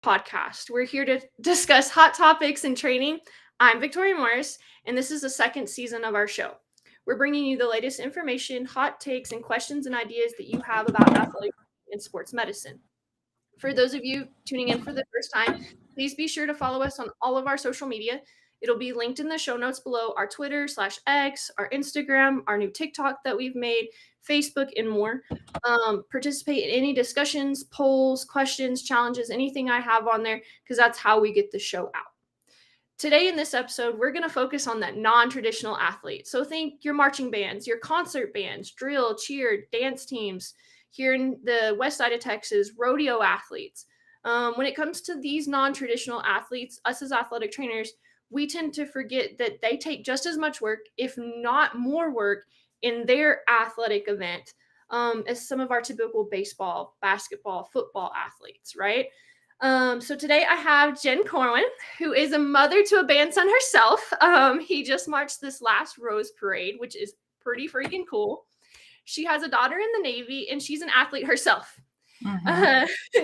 podcast. We're here to discuss hot topics in training. I'm Victoria Morris, and this is the second season of our show. We're bringing you the latest information, hot takes, and questions and ideas that you have about athletics and sports medicine. For those of you tuning in for the first time, please be sure to follow us on all of our social media. It'll be linked in the show notes below: our Twitter/X, our Instagram, our new TikTok that we've made, Facebook, and more. Participate in any discussions, polls, questions, challenges, anything I have on there, because that's how we get the show out. Today in this episode, we're going to focus on that non-traditional athlete. So think your marching bands, your concert bands, drill, cheer, dance teams. Here in the west side of Texas, rodeo athletes. When it comes to these non-traditional athletes, us as athletic trainers, we tend to forget that they take just as much work, if not more work, in their athletic event as some of our typical baseball, basketball, football athletes, right? So today I have Jen Corwin, who is a mother to a band son herself. He just marched this last Rose Parade, which is pretty freaking cool. She has a daughter in the Navy, and she's an athlete herself.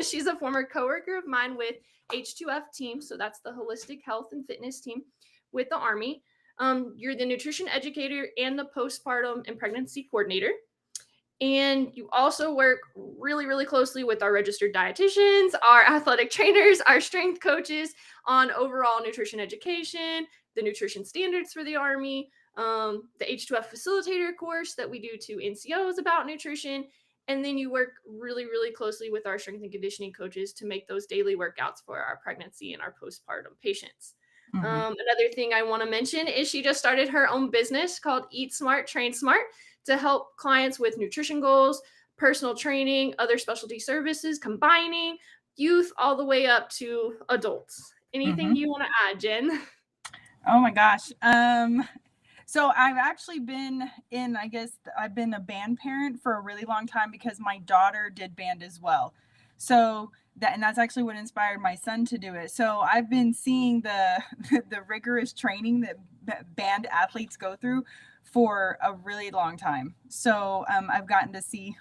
She's a former coworker of mine with H2F team, so that's the holistic health and fitness team with the Army. You're the nutrition educator and the postpartum and pregnancy coordinator. And you also work really, really closely with our registered dietitians, our athletic trainers, our strength coaches on overall nutrition education, the nutrition standards for the Army, the H2F facilitator course that we do to NCOs about nutrition. And then you work really, really closely with our strength and conditioning coaches to make those daily workouts for our pregnancy and our postpartum patients. Another thing I want to mention is she just started her own business called Eat Smart, Train Smart, to help clients with nutrition goals, personal training, other specialty services, combining youth all the way up to adults. Anything you want to add, Jen? Oh my gosh. So I've actually been I've been a band parent for a really long time because my daughter did band as well. So that's actually what inspired my son to do it. So I've been seeing the rigorous training that band athletes go through for a really long time. So I've gotten to see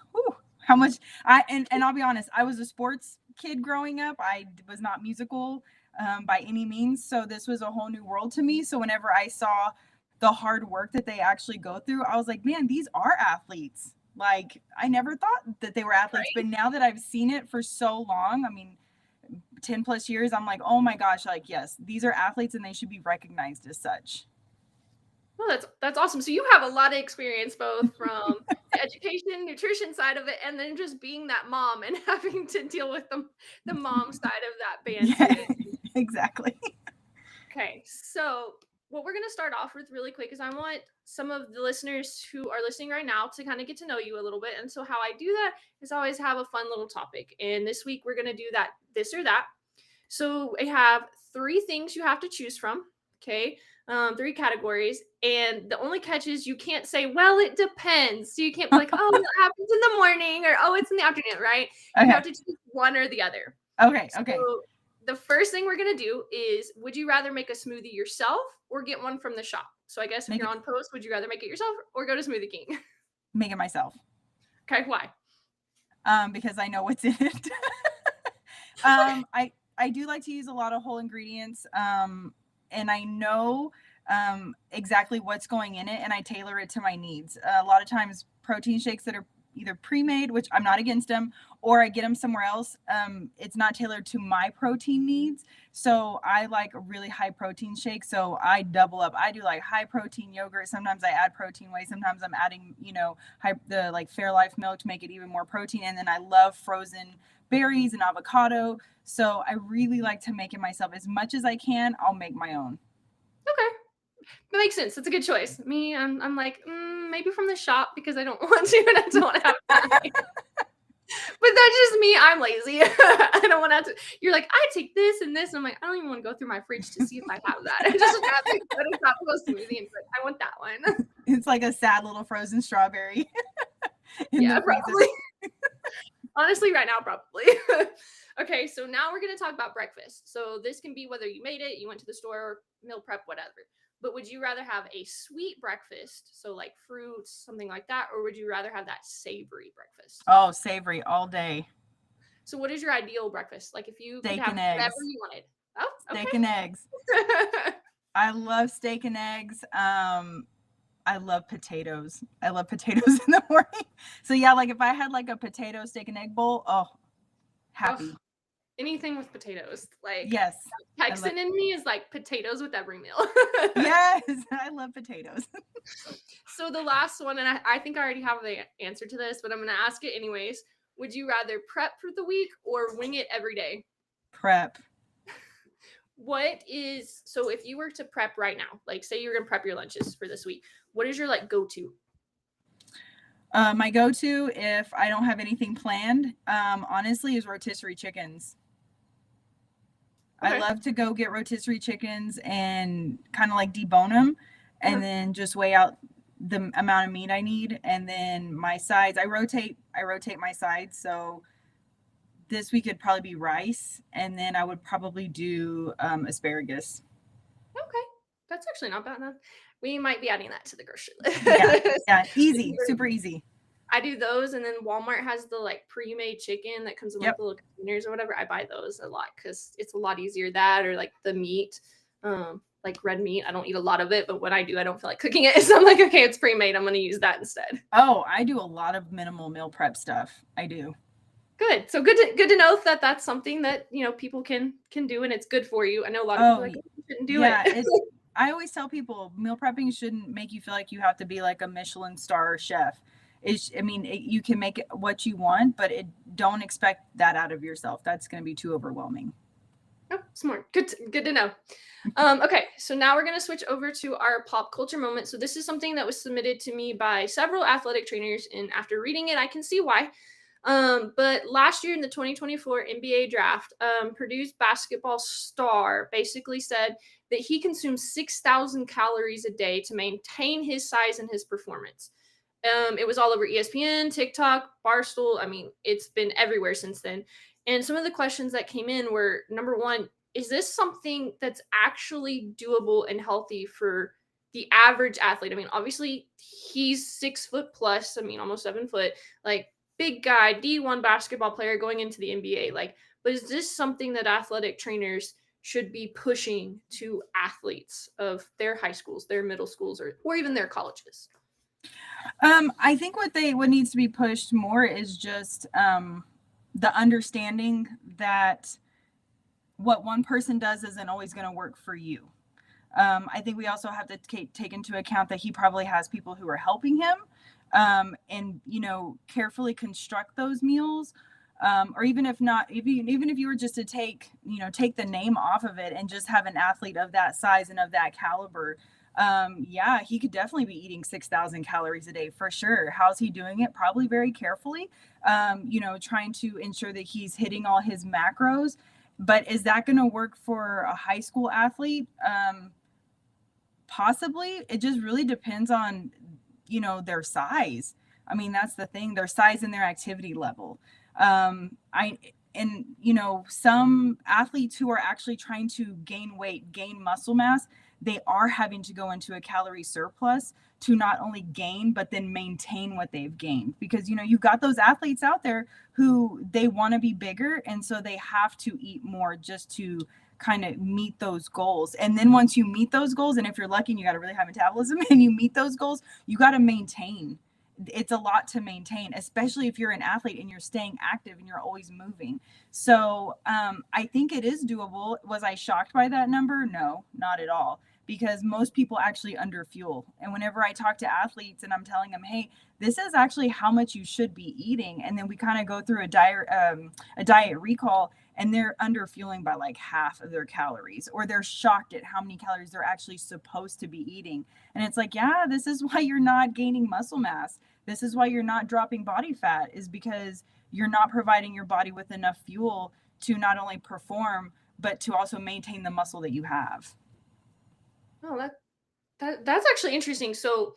how much and I'll be honest, I was a sports kid growing up. I was not musical by any means. So this was a whole new world to me. So whenever I saw the hard work that they actually go through, I was like, man, these are athletes. Like, I never thought that they were athletes, right? But now that I've seen it for so long, 10 plus years, I'm like, oh my gosh, like, yes, these are athletes and they should be recognized as such. Well, that's awesome. So you have a lot of experience both from the education, nutrition side of it, and then just being that mom and having to deal with the mom side of that band. Yeah, exactly. Okay, so what we're going to start off with really quick is I want some of the listeners who are listening right now to kind of get to know you a little bit. And so how I do that is I always have a fun little topic. And this week we're going to do that, this or that. So I have 3 things you have to choose from. Okay. 3 categories. And the only catch is you can't say, well, it depends. So you can't be like, oh, it happens in the morning, or, oh, it's in the afternoon, right? Okay. You have to choose one or the other. Okay. Okay. So the first thing we're going to do is, would you rather make a smoothie yourself or get one from the shop? So I guess if you're on post, would you rather make it yourself or go to Smoothie King? Make it myself. Okay. Why? Because I know what's in it. I do like to use a lot of whole ingredients. And I know exactly what's going in it, and I tailor it to my needs. A lot of times protein shakes that are either pre-made, which I'm not against them, or I get them somewhere else. It's not tailored to my protein needs. So I like a really high protein shake. So I double up. I do like high protein yogurt. Sometimes I add protein whey. Sometimes I'm adding, the like Fairlife milk to make it even more protein. And then I love frozen berries and avocado. So I really like to make it myself. As much as I can, I'll make my own. Okay. That makes sense. That's a good choice. Me, I'm like, maybe from the shop because I don't want to and I don't have time. But that's just me. I'm lazy. I don't want to. You're like, I take this and this. And I'm like, I don't even want to go through my fridge to see if I have that. I just grab it, go to Tropical Smoothie and be like, I want that one. It's like a sad little frozen strawberry. Yeah, probably. Honestly, right now, probably. Okay, so now we're going to talk about breakfast. So this can be whether you made it, you went to the store, meal prep, whatever. But would you rather have a sweet breakfast, so like fruits, something like that, or would you rather have that savory breakfast? Oh, savory all day. So what is your ideal breakfast? Like if you could Steak have and whatever eggs. you wanted. Oh, Steak and eggs. okay. I love steak and eggs. I love potatoes. I love potatoes in the morning. So yeah, like if I had like a potato steak and egg bowl, oh, happy. Ugh, anything with potatoes. Like Yes. I love Texan in me is like potatoes with every meal. Yes, I love potatoes. So the last one, and I think I already have the answer to this, but I'm going to ask it anyways. Would you rather prep for the week or wing it every day? Prep. So if you were to prep right now, like say you're going to prep your lunches for this week, what is your like go-to? My go-to if I don't have anything planned, honestly, is rotisserie chickens. Okay. I love to go get rotisserie chickens and kind of like debone them and Uh-huh. then just weigh out the amount of meat I need. And then my sides, I rotate my sides. So this week it'd probably be rice, and then I would probably do asparagus. Okay. That's actually not bad enough. We might be adding that to the grocery Yeah, list. yeah, easy, super easy. I do those, and then Walmart has the like pre-made chicken that comes in like Yep. the little containers or whatever. I buy those a lot because it's a lot easier. That or like the meat, like red meat. I don't eat a lot of it, but when I do, I don't feel like cooking it. So I'm like, okay, it's pre-made. I'm gonna use that instead. Oh, I do a lot of minimal meal prep stuff. I do. Good. So good to know that that's something that people can do, and it's good for you. I know a lot of people Oh, are like, oh, you shouldn't do yeah, it. I always tell people meal prepping shouldn't make you feel like you have to be like a Michelin star chef. You can make it what you want, but don't expect that out of yourself. That's going to be too overwhelming. Oh, smart. Good to know. Okay, so now we're gonna switch over to our pop culture moment. So this is something that was submitted to me by several athletic trainers, and after reading it, I can see why. But last year in the 2024 NBA draft, Purdue's basketball star basically said that he consumes 6,000 calories a day to maintain his size and his performance. It was all over ESPN, TikTok, Barstool. I mean, it's been everywhere since then. And some of the questions that came in were number one, is this something that's actually doable and healthy for the average athlete? I mean, obviously he's 6 foot plus, I mean, almost 7 foot, like big guy, D1 basketball player going into the NBA. Like, but is this something that athletic trainers should be pushing to athletes of their high schools, their middle schools, or even their colleges? I think what needs to be pushed more is just the understanding that what one person does isn't always going to work for you. I think we also have to take into account that he probably has people who are helping him, and carefully construct those meals. Or even if not, even if you were just to take the name off of it and just have an athlete of that size and of that caliber, yeah, he could definitely be eating 6,000 calories a day for sure. How's he doing it? Probably very carefully, trying to ensure that he's hitting all his macros. But is that going to work for a high school athlete? Possibly. It just really depends on, their size. I mean, that's the thing, their size and their activity level. Some athletes who are actually trying to gain weight, gain muscle mass, they are having to go into a calorie surplus to not only gain, but then maintain what they've gained. Because, you've got those athletes out there who they want to be bigger. And so they have to eat more just to kind of meet those goals. And then once you meet those goals, and if you're lucky and you got a really high metabolism and you meet those goals, you got to maintain. It's a lot to maintain, especially if you're an athlete and you're staying active and you're always moving. So I think it is doable. Was I shocked by that number? No, not at all. Because most people actually underfuel. And whenever I talk to athletes and I'm telling them, hey, this is actually how much you should be eating. And then we kind of go through a diet recall, and they're underfueling by like half of their calories, or they're shocked at how many calories they're actually supposed to be eating. And it's like, yeah, this is why you're not gaining muscle mass. This is why you're not dropping body fat, is because you're not providing your body with enough fuel to not only perform, but to also maintain the muscle that you have. Oh, that's actually interesting. So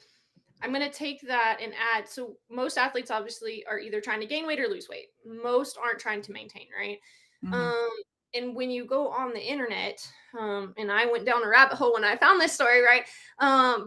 I'm going to take that and add. So most athletes obviously are either trying to gain weight or lose weight. Most aren't trying to maintain, right? Mm-hmm. And when you go on the internet, and I went down a rabbit hole when I found this story, right?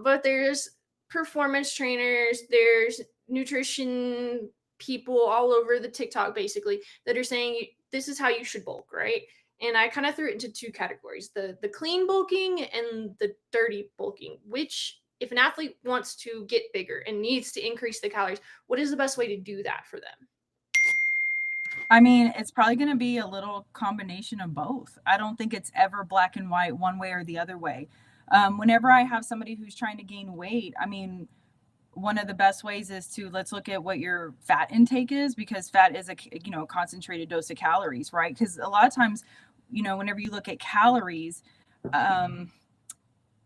But there's performance trainers, there's nutrition people all over the TikTok basically that are saying this is how you should bulk, right? And I kind of threw it into two categories: the clean bulking and the dirty bulking. Which, if an athlete wants to get bigger and needs to increase the calories, what is the best way to do that for them? I mean, it's probably going to be a little combination of both. I don't think it's ever black and white one way or the other way. Whenever I have somebody who's trying to gain weight, I mean, one of the best ways is to let's look at what your fat intake is, because fat is a concentrated dose of calories, right? Because a lot of times, whenever you look at calories,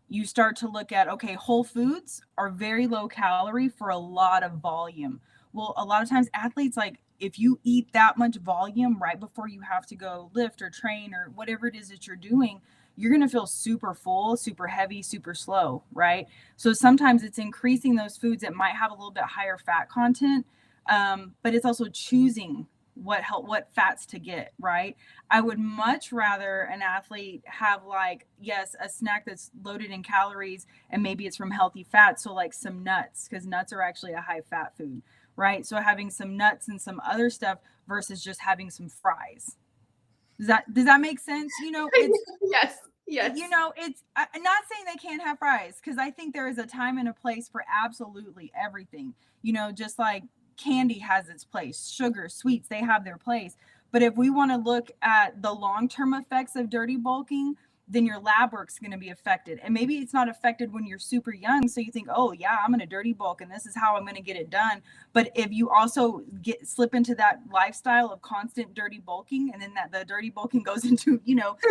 you start to look at, okay, whole foods are very low calorie for a lot of volume. Well, a lot of times athletes, like, if you eat that much volume right before you have to go lift or train or whatever it is that you're doing, you're going to feel super full, super heavy, super slow, right? So sometimes it's increasing those foods that might have a little bit higher fat content, but it's also choosing what fats to get, right? I would much rather an athlete have, like, yes, a snack that's loaded in calories and maybe it's from healthy fats, so like some nuts, because nuts are actually a high fat food, right? So having some nuts and some other stuff versus just having some fries. Does that make sense? It's Yes. Yes. It's, I'm not saying they can't have fries, because I think there is a time and a place for absolutely everything. Just like candy has its place, sugar, sweets, they have their place. But if we want to look at the long-term effects of dirty bulking, then your lab work's going to be affected. And maybe it's not affected when you're super young, so you think, oh yeah, I'm going to dirty bulk and this is how I'm going to get it done. But if you also slip into that lifestyle of constant dirty bulking, and then that the dirty bulking goes into,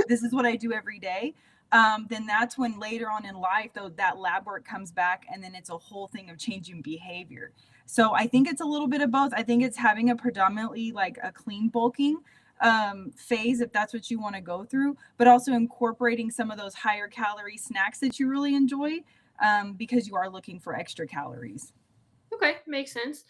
this is what I do every day, then that's when later on in life, though, that lab work comes back, and then it's a whole thing of changing behavior. So I think it's a little bit of both. I think it's having a predominantly like a clean bulking phase, if that's what you want to go through, but also incorporating some of those higher calorie snacks that you really enjoy, because you are looking for extra calories. Okay, makes sense.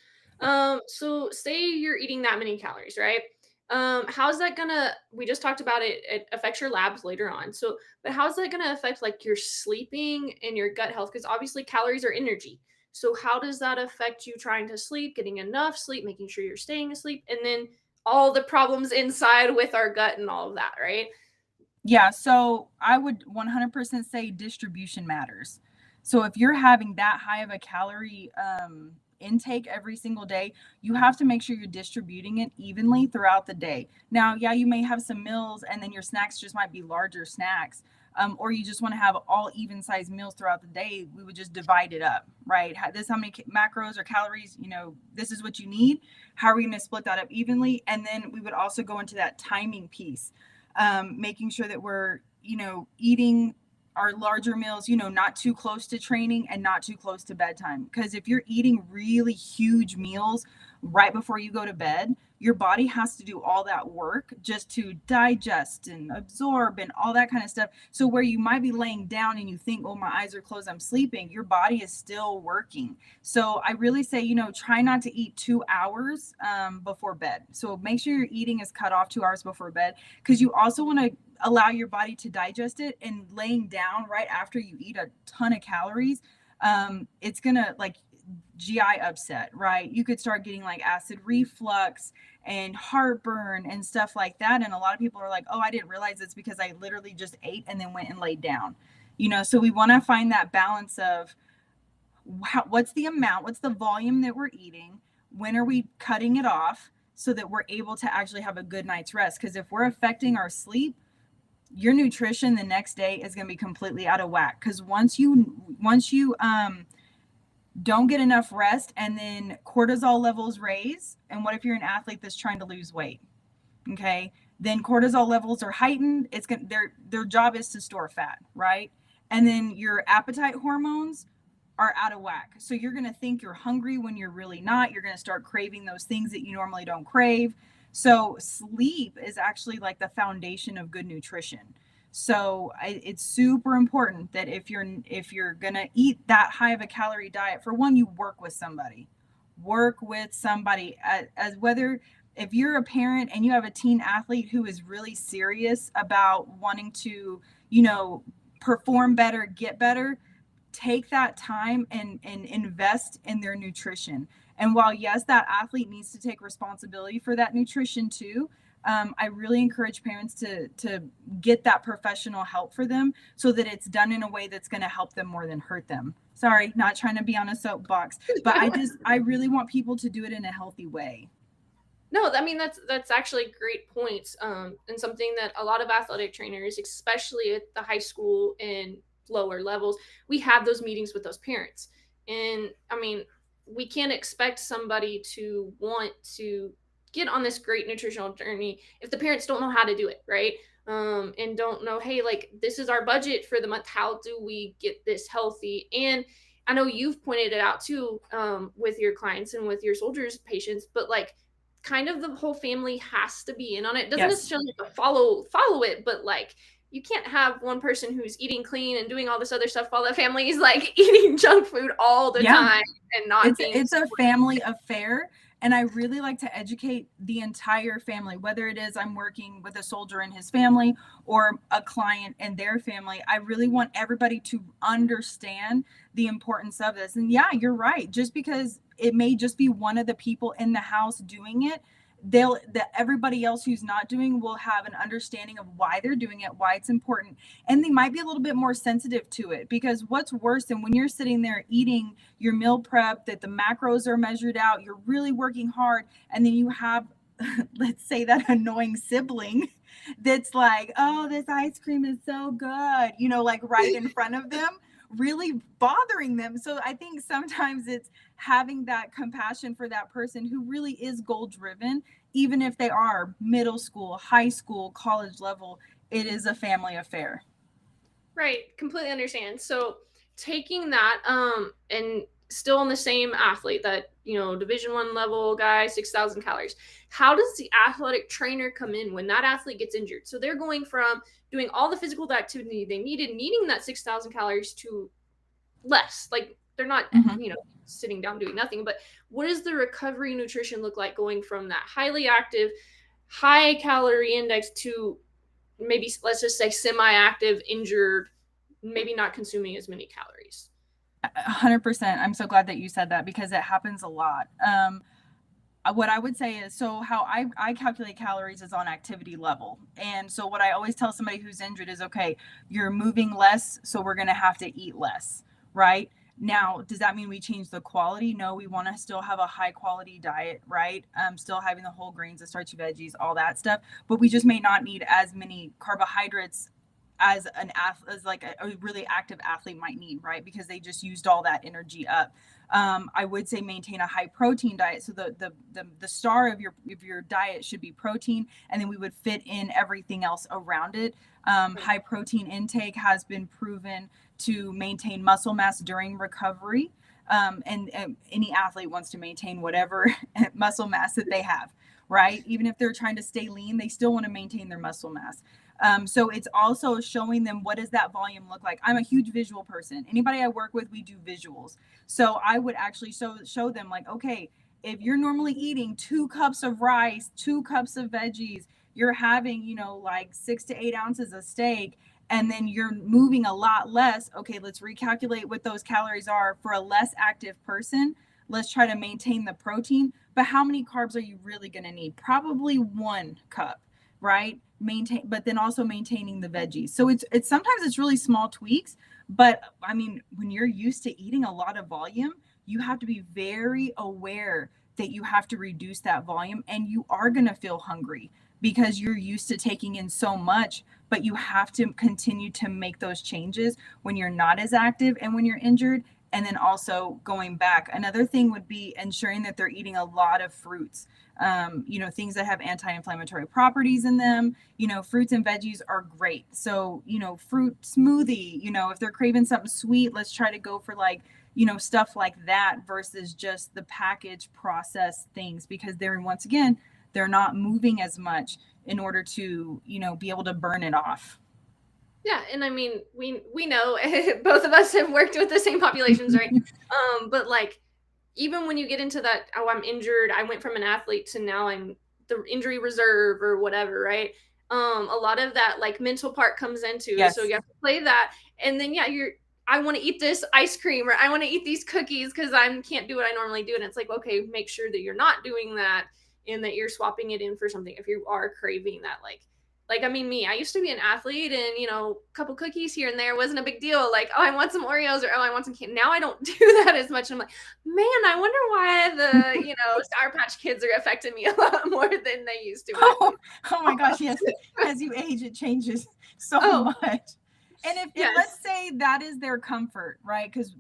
So say you're eating that many calories, right? How's that gonna? We just talked about it. It affects your labs later on. So, but how's that gonna affect like your sleeping and your gut health? Because obviously calories are energy. So how does that affect you trying to sleep, getting enough sleep, making sure you're staying asleep, and then all the problems inside with our gut and all of that, right? Yeah, so I would 100% say distribution matters. So if you're having that high of a calorie intake every single day, you have to make sure you're distributing it evenly throughout the day. Now, yeah, you may have some meals and then your snacks just might be larger snacks, or you just want to have all even sized meals throughout the day. We would just divide it up, right? This is how many macros or calories, this is what you need. How are we going to split that up evenly? And then we would also go into that timing piece, making sure that we're, eating our larger meals, not too close to training and not too close to bedtime. Because if you're eating really huge meals right before you go to bed, your body has to do all that work just to digest and absorb and all that kind of stuff. So where you might be laying down and you think, oh, my eyes are closed, I'm sleeping, your body is still working. So I really say, try not to eat 2 hours before bed. So make sure your eating is cut off 2 hours before bed, because you also want to allow your body to digest it. And laying down right after you eat a ton of calories, it's gonna, like, GI upset, right? You could start getting like acid reflux and heartburn and stuff like that. And a lot of people are like, oh, I didn't realize it's because I literally just ate and then went and laid down. So we want to find that balance of what's the amount, what's the volume that we're eating, when are we cutting it off, so that we're able to actually have a good night's rest. Because if we're affecting our sleep, your nutrition the next day is going to be completely out of whack. Because once you don't get enough rest, and then cortisol levels raise, and what if you're an athlete that's trying to lose weight? Okay, then cortisol levels are heightened. It's going their job is to store fat, right? And then your appetite hormones are out of whack. So you're going to think you're hungry when you're really not. You're going to start craving those things that you normally don't crave. So sleep is actually like the foundation of good nutrition. So it's super important that if you're going to eat that high of a calorie diet, for one, you work with somebody as whether, if you're a parent and you have a teen athlete who is really serious about wanting to, perform better, get better, take that time and invest in their nutrition. And while, yes, that athlete needs to take responsibility for that nutrition too, I really encourage parents to get that professional help for them so that it's done in a way that's going to help them more than hurt them. Sorry, not trying to be on a soapbox, but I really want people to do it in a healthy way. No, I mean that's actually great points, and something that a lot of athletic trainers, especially at the high school and lower levels, we have those meetings with those parents. And I mean, we can't expect somebody to want to get on this great nutritional journey if the parents don't know how to do it, right? And don't know, hey, like this is our budget for the month. How do we get this healthy? And I know you've pointed it out too, with your clients and with your soldiers patients, but like kind of the whole family has to be in on it. It doesn't Yes. necessarily have to follow it, but like you can't have one person who's eating clean and doing all this other stuff while the family is like eating junk food all the time and not it's a family affair. And I really like to educate the entire family, whether it is I'm working with a soldier and his family or a client and their family. I really want everybody to understand the importance of this. And yeah, you're right. Just because it may just be one of the people in the house doing it, everybody else who's not doing will have an understanding of why they're doing it, why it's important, and they might be a little bit more sensitive to it. Because what's worse than when you're sitting there eating your meal prep, that the macros are measured out, you're really working hard, and then you have let's say that annoying sibling that's like, oh, this ice cream is so good, like right in front of them, really bothering them. So I think sometimes it's having that compassion for that person who really is goal driven, even if they are middle school, high school, college level. It is a family affair. Right, completely understand. So taking that, and still on the same athlete, that Division 1 level guy, 6,000 calories, how does the athletic trainer come in when that athlete gets injured? So they're going from doing all the physical activity they needing that 6,000 calories to less. Like they're not sitting down doing nothing. But what does the recovery nutrition look like going from that highly active, high calorie index to maybe, let's just say, semi-active, injured, maybe not consuming as many calories? 100%. I'm so glad that you said that because it happens a lot. What I would say is, so how I calculate calories is on activity level. And so what I always tell somebody who's injured is, okay, you're moving less, so we're going to have to eat less, right? Now, does that mean we change the quality? No, we want to still have a high quality diet, right? Still having the whole grains, the starchy veggies, all that stuff, but we just may not need as many carbohydrates as like a really active athlete might need, right? Because they just used all that energy up. I would say maintain a high protein diet. So the star of your diet should be protein, and then we would fit in everything else around it. High protein intake has been proven to maintain muscle mass during recovery. And any athlete wants to maintain whatever muscle mass that they have, right? Even if they're trying to stay lean, they still want to maintain their muscle mass. So it's also showing them, what does that volume look like? I'm a huge visual person. Anybody I work with, we do visuals. So I would actually show them like, okay, if you're normally eating 2 cups of rice, 2 cups of veggies, you're having, like 6 to 8 ounces of steak, and then you're moving a lot less. Okay, let's recalculate what those calories are for a less active person. Let's try to maintain the protein. But how many carbs are you really going to need? Probably 1 cup, right? But then also maintaining the veggies. So it's sometimes it's really small tweaks, but I mean, when you're used to eating a lot of volume, you have to be very aware that you have to reduce that volume, and you are going to feel hungry because you're used to taking in so much, but you have to continue to make those changes when you're not as active and when you're injured. And then also going back, another thing would be ensuring that they're eating a lot of fruits, things that have anti-inflammatory properties in them. Fruits and veggies are great. So, fruit smoothie, if they're craving something sweet, let's try to go for stuff like that versus just the packaged processed things, because once again, they're not moving as much in order to, be able to burn it off. Yeah, and I mean, we know both of us have worked with the same populations, right? But like, even when you get into that, oh, I'm injured, I went from an athlete to now I'm the injury reserve or whatever, right? A lot of that like mental part comes into. Yes. So you have to play that, and then I want to eat this ice cream or I want to eat these cookies because I can't do what I normally do. And it's like, okay, make sure that you're not doing that and that you're swapping it in for something if you are craving that. I mean, me, I used to be an athlete and, a couple cookies here and there wasn't a big deal. Like, oh, I want some Oreos or, oh, I want some candy. Now I don't do that as much. I'm like, man, I wonder why the, Sour Patch Kids are affecting me a lot more than they used to. Oh my gosh, yes. As you age, it changes so much. And if let's say that is their comfort, right? Because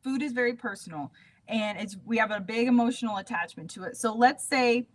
food is very personal and we have a big emotional attachment to it. So let's say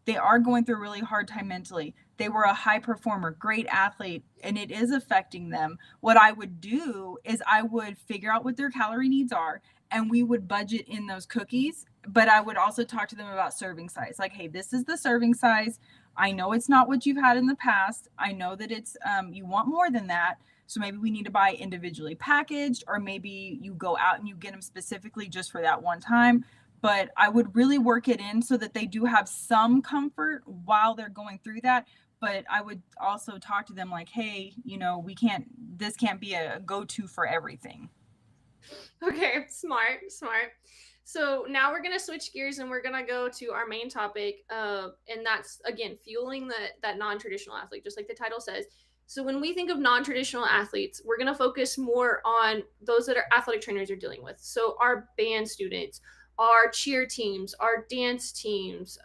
they are going through a really hard time mentally. They were a high performer, great athlete, and it is affecting them. What I would do is I would figure out what their calorie needs are, and we would budget in those cookies. But I would also talk to them about serving size. Like, hey, this is the serving size. I know it's not what you've had in the past. I know that it's you want more than that. So maybe we need to buy individually packaged, or maybe you go out and you get them specifically just for that one time. But I would really work it in so that they do have some comfort while they're going through that. But I would also talk to them like, hey, this can't be a go-to for everything. Okay, smart. So now we're going to switch gears and we're going to go to our main topic. And that's, again, fueling that non-traditional athlete, just like the title says. So when we think of non-traditional athletes, we're going to focus more on those that our athletic trainers are dealing with. So our band students, our cheer teams, our dance teams.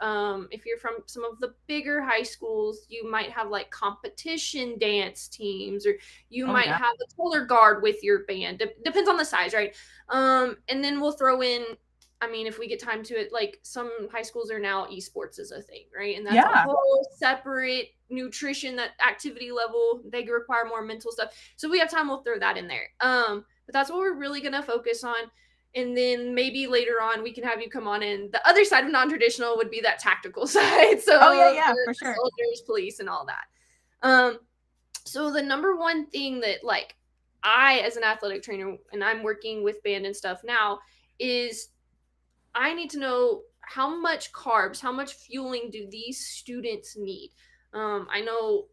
If you're from some of the bigger high schools, you might have like competition dance teams, or you might have a color guard with your band. Depends on the size, right? And then we'll throw in, I mean, if we get time to it, like some high schools are now esports is a thing, right? And that's a whole separate nutrition, that activity level. They require more mental stuff. So if we have time, we'll throw that in there. But that's what we're really going to focus on. And then maybe later on, we can have you come on in. The other side of non-traditional would be that tactical side. So for sure. Soldiers, police, and all that. So the number one thing that like I, as an athletic trainer, and I'm working with band and stuff now, is I need to know how much carbs, how much fueling do these students need? I know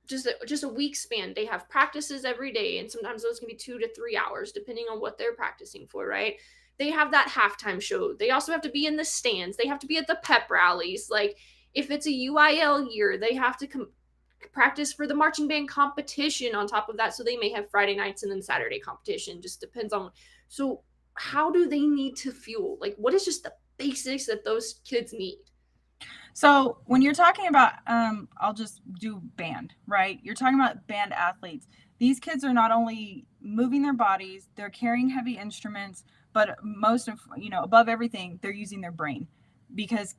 just a week span, they have practices every day, and sometimes those can be 2 to 3 hours depending on what they're practicing for, right? They have that halftime show. They also have to be in the stands. They have to be at the pep rallies. Like if it's a UIL year, they have to practice for the marching band competition on top of that. So they may have Friday nights and then Saturday competition. Just depends on. So how do they need to fuel? Like what is just the basics that those kids need? So when you're talking about, I'll just do band, right? You're talking about band athletes. These kids are not only moving their bodies, they're carrying heavy instruments, but most of, above everything, they're using their brain, because,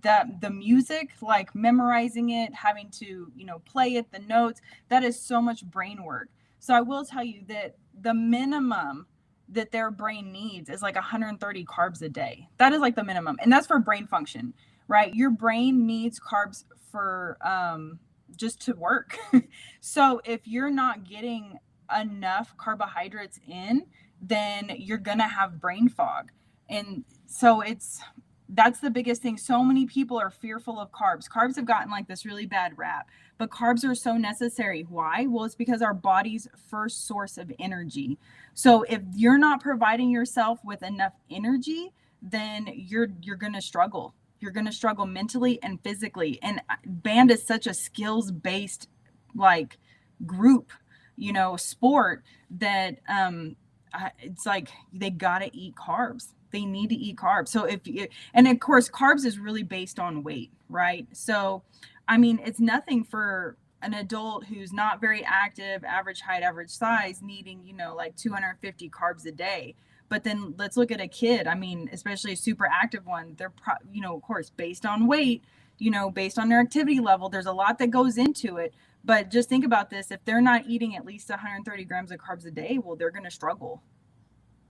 that the music, like memorizing it, having to, play it, the notes, that is so much brain work. So I will tell you that the minimum that their brain needs is like 130 carbs a day. That is like the minimum. And that's for brain function, right? Your brain needs carbs for just to work. So if you're not getting enough carbohydrates in, then you're going to have brain fog. And so that's the biggest thing. So many people are fearful of carbs. Carbs have gotten like this really bad rap, but carbs are so necessary. Why? Well, it's because our body's first source of energy. So if you're not providing yourself with enough energy, then you're going to struggle. You're going to struggle mentally and physically. And band is such a skills-based like group, sport that it's like they got to eat carbs. They need to eat carbs. So and of course, carbs is really based on weight, right? So, I mean, it's nothing for an adult who's not very active, average height, average size, needing, like 250 carbs a day. But then let's look at a kid. I mean, especially a super active one, they're, of course, based on weight, based on their activity level, there's a lot that goes into it. But just think about this. If they're not eating at least 130 grams of carbs a day, well, they're going to struggle.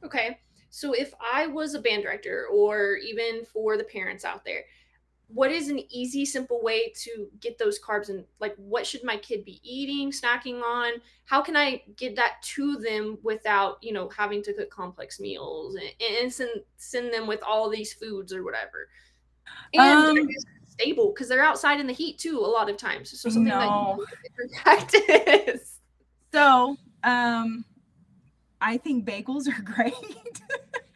Okay. So if I was a band director, or even for the parents out there, what is an easy, simple way to get those carbs in? Like, what should my kid be eating, snacking on? How can I get that to them without, having to cook complex meals and send them with all these foods or whatever? And stable, because they're outside in the heat too a lot of times. So something that you can practice. So I think bagels are great.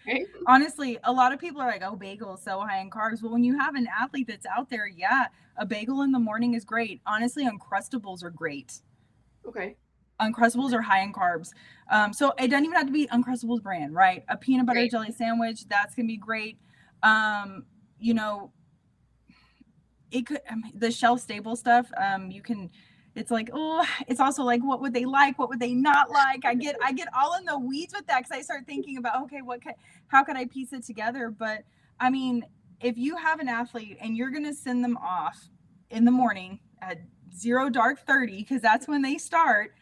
Right? Honestly, a lot of people are like, oh, bagels so high in carbs. Well, when you have an athlete that's out there, yeah, a bagel in the morning is great. Honestly, Uncrustables are great. Okay. Uncrustables are high in carbs. So it doesn't even have to be Uncrustables brand, right? A peanut butter Right. jelly sandwich, that's gonna be great. Um, you know, it could the shelf stable stuff. You can. It's like, oh, it's also like, what would they like? What would they not like? I get all in the weeds with that because I start thinking about, okay, how could I piece it together? But I mean, if you have an athlete and you're gonna send them off in the morning at 0 dark 30, because that's when they start,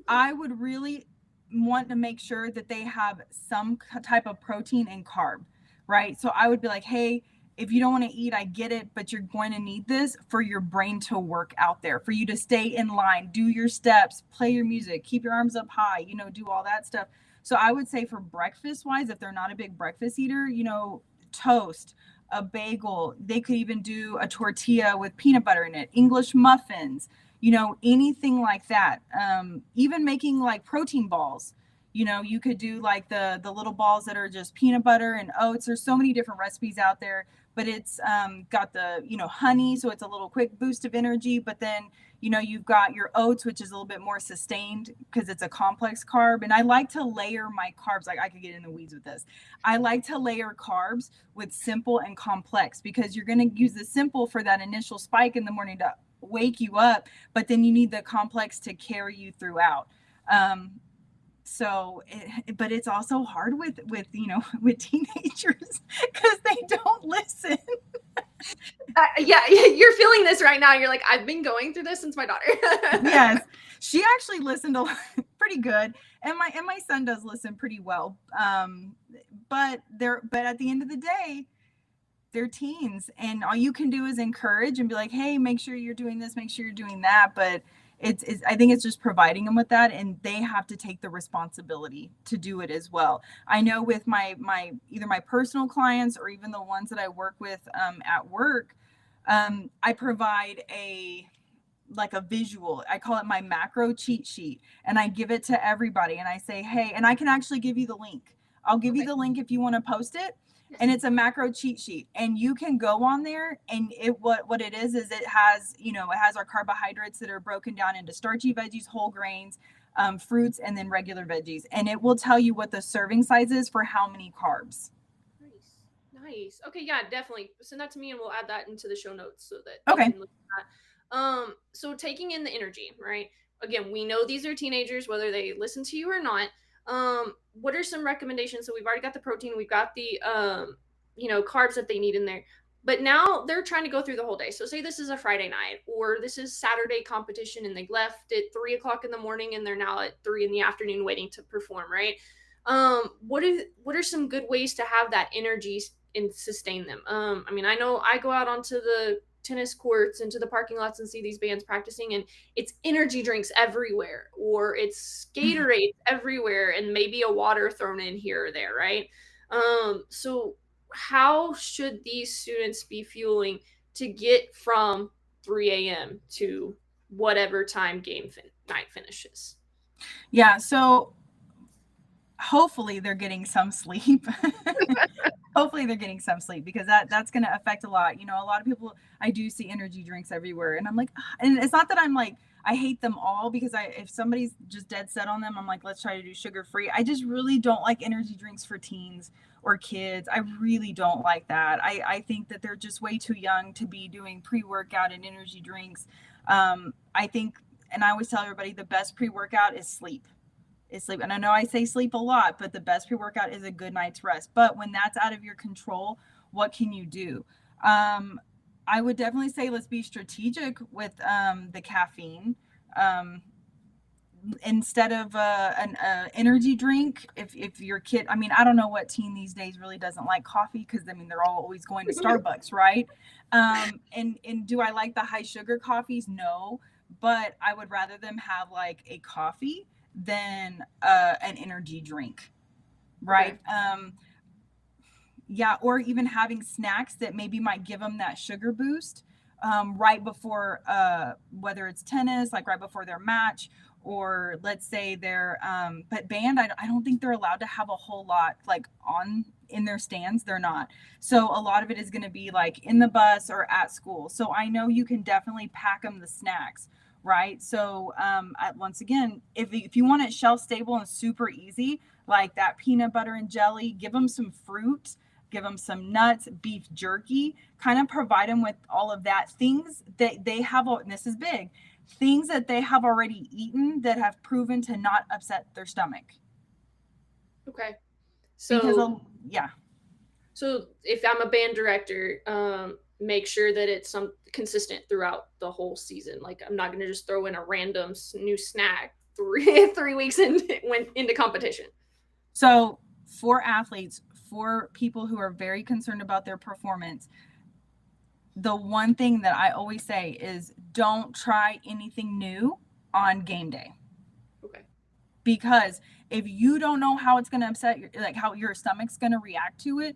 I would really want to make sure that they have some type of protein and carb, right? So I would be like, hey, if you don't want to eat, I get it, but you're going to need this for your brain to work out there, for you to stay in line, do your steps, play your music, keep your arms up high, do all that stuff. So I would say for breakfast wise, if they're not a big breakfast eater, toast, a bagel, they could even do a tortilla with peanut butter in it, English muffins, anything like that. Even making like protein balls. You could do like the little balls that are just peanut butter and oats. There's so many different recipes out there, but it's got the honey, so it's a little quick boost of energy. But then you've got your oats, which is a little bit more sustained because it's a complex carb. And I like to layer my carbs. Like, I could get in the weeds with this. I like to layer carbs with simple and complex, because you're going to use the simple for that initial spike in the morning to wake you up, but then you need the complex to carry you throughout. But it's also hard with with teenagers because they don't listen. Yeah, you're feeling this right now. You're like, I've been going through this since my daughter. Yes, she actually listened pretty good, and my son does listen pretty well. But at the end of the day, they're teens, and all you can do is encourage and be like, hey, make sure you're doing this, make sure you're doing that. But it's I think it's just providing them with that, and they have to take the responsibility to do it as well. I know with my either my personal clients or even the ones that I work with at work, I provide a visual. I call it my macro cheat sheet, and I give it to everybody, and I say, hey, and I can actually give you the link. I'll give you the link if you want to post it. And it's a macro cheat sheet, and you can go on there, and what it is it has our carbohydrates that are broken down into starchy veggies, whole grains, fruits, and then regular veggies, and it will tell you what the serving size is for how many carbs. Nice. Okay, yeah, definitely send that to me, and we'll add that into the show notes so that Okay. you can look at that. So taking in the energy, right? Again, we know these are teenagers, whether they listen to you or not. What are some recommendations? So we've already got the protein, we've got the carbs that they need in there. But now they're trying to go through the whole day. So say this is a Friday night, or this is Saturday competition, and they left at 3 o'clock in the morning, and they're now at 3 in the afternoon waiting to perform, right? What are some good ways to have that energy and sustain them? I mean, I know I go out onto the tennis courts, into the parking lots, and see these bands practicing, and it's energy drinks everywhere, or it's Gatorade everywhere, and maybe a water thrown in here or there, right? So how should these students be fueling to get from 3 a.m. to whatever time night finishes? Yeah, so hopefully they're getting some sleep. Hopefully they're getting some sleep, because that's going to affect a lot. A lot of people, I do see energy drinks everywhere, and I'm like, and it's not that I'm like, I hate them all, because if somebody's just dead set on them, I'm like, let's try to do sugar free. I just really don't like energy drinks for teens or kids. I really don't like that. I think that they're just way too young to be doing pre-workout and energy drinks. I think, and I always tell everybody, the best pre-workout is sleep. And I know I say sleep a lot, but the best pre-workout is a good night's rest. But when that's out of your control, what can you do? I would definitely say, let's be strategic with the caffeine. Instead of an energy drink, if your kid, I mean, I don't know what teen these days really doesn't like coffee, because I mean, they're all always going to Starbucks, right? And do I like the high sugar coffees? No, but I would rather them have like a coffee than an energy drink, right? Okay. Yeah, or even having snacks that maybe might give them that sugar boost. right before, whether it's tennis, like right before their match, or let's say they're, but band, I don't think they're allowed to have a whole lot like on in their stands. They're not. So a lot of it is going to be like in the bus or at school. So I know you can definitely pack them the snacks, right? So once again, if you want it shelf stable and super easy, like that peanut butter and jelly, give them some fruit, give them some nuts, beef jerky, kind of provide them with all of that, things that they have, and this is big, things that they have already eaten that have proven to not upset their stomach. Okay. Because So yeah. So if I'm a band director, make sure that it's some consistent throughout the whole season. Like I'm not going to just throw in a random new snack 3 weeks into competition. So for athletes, for people who are very concerned about their performance, the one thing that I always say is don't try anything new on game day. Okay. Because if you don't know how it's going to upset like how your stomach's going to react to it,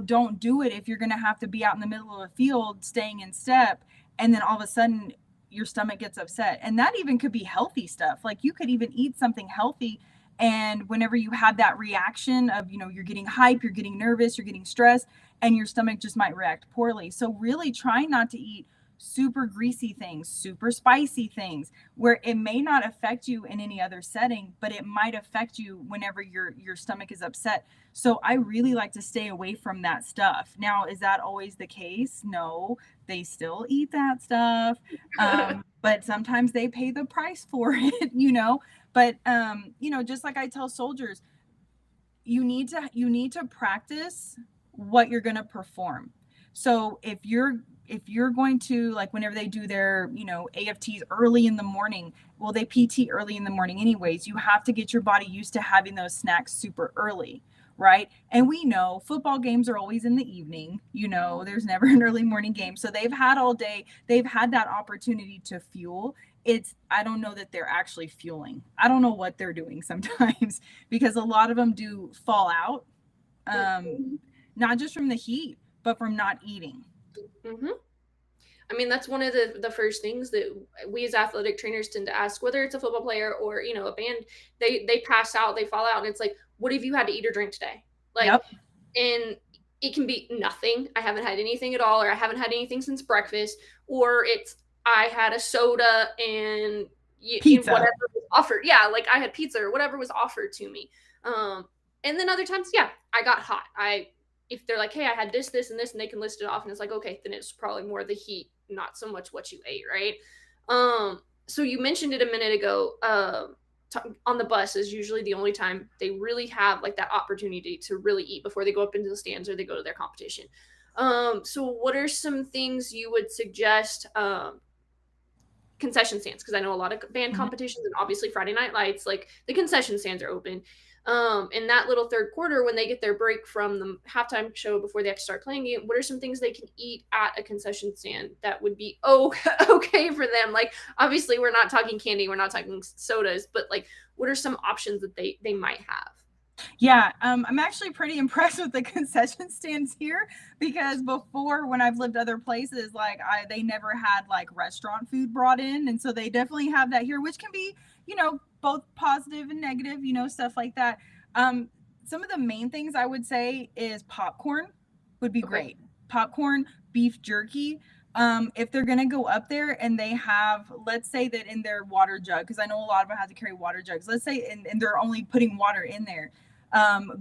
don't do it if you're going to have to be out in the middle of a field staying in step, and then all of a sudden your stomach gets upset. And that even could be healthy stuff. Like you could even eat something healthy, and whenever you have that reaction of, you're getting hype, you're getting nervous, you're getting stressed, and your stomach just might react poorly. So really try not to eat super greasy things, super spicy things, where it may not affect you in any other setting, but it might affect you whenever your stomach is upset. So I really like to stay away from that stuff. Now, is that always the case? No, they still eat that stuff. But sometimes they pay the price for it, but just like I tell soldiers, you need to practice what you're going to perform. So if you're going to, like, whenever they do their, AFTs early in the morning, well, they PT early in the morning anyways, you have to get your body used to having those snacks super early, right? And we know football games are always in the evening, there's never an early morning game. So they've had all day, they've had that opportunity to fuel. I don't know that they're actually fueling. I don't know what they're doing sometimes, because a lot of them do fall out, not just from the heat, but from not eating. Mm-hmm. I mean, that's one of the first things that we as athletic trainers tend to ask, whether it's a football player or, a band, they pass out, they fall out. And it's like, what have you had to eat or drink today? Like, yep. And it can be nothing. I haven't had anything at all, or I haven't had anything since breakfast, or it's, I had a soda and pizza. Whatever was offered. Yeah. Like I had pizza or whatever was offered to me. And then other times, yeah, I got hot. If they're like, hey, I had this, this, and this, and they can list it off, and it's like, okay, then it's probably more the heat, not so much what you ate, right? So you mentioned it a minute ago. On the bus is usually the only time they really have like that opportunity to really eat before they go up into the stands or they go to their competition. So what are some things you would suggest? Concession stands, because I know a lot of band competitions and obviously Friday Night Lights, like the concession stands are open. In that little third quarter, when they get their break from the halftime show before they have to start playing it, what are some things they can eat at a concession stand that would be okay for them? Like, obviously, we're not talking candy, we're not talking sodas, but like, what are some options that they might have? Yeah, I'm actually pretty impressed with the concession stands here, because before, when I've lived other places, like they never had like restaurant food brought in, and so they definitely have that here, which can be, both positive and negative, stuff like that. Some of the main things I would say is popcorn would be great. Popcorn, beef jerky. If they're going to go up there and they have, let's say that in their water jug, because I know a lot of them have to carry water jugs. Let's say, and they're only putting water in there.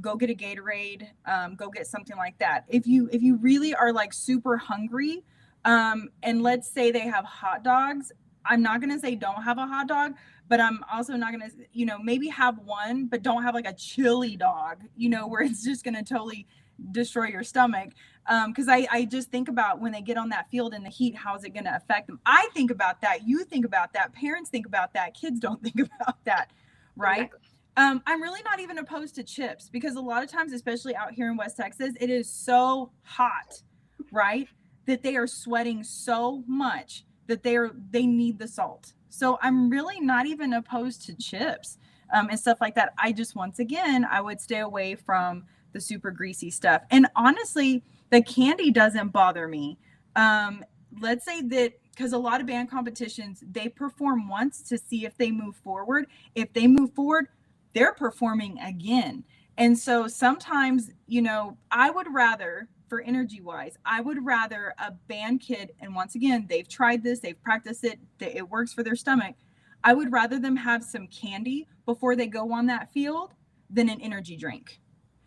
Go get a Gatorade, go get something like that. If you really are like super hungry, and let's say they have hot dogs, I'm not going to say don't have a hot dog, but I'm also not going to, maybe have one, but don't have like a chili dog, where it's just going to totally destroy your stomach. Because I just think about when they get on that field in the heat, how's it going to affect them? I think about that. You think about that. Parents think about that. Kids don't think about that. Right. Exactly. I'm really not even opposed to chips, because a lot of times, especially out here in West Texas, it is so hot, right, that they are sweating so much that they need the salt. So I'm really not even opposed to chips and stuff like that. I just, once again, I would stay away from the super greasy stuff. And honestly, the candy doesn't bother me. let's say that, because a lot of band competitions, they perform once to see if they move forward. If they move forward, they're performing again. And so sometimes, I would rather, for energy wise, I would rather a band kid, and once again, they've tried this, they've practiced it, it works for their stomach. I would rather them have some candy before they go on that field than an energy drink.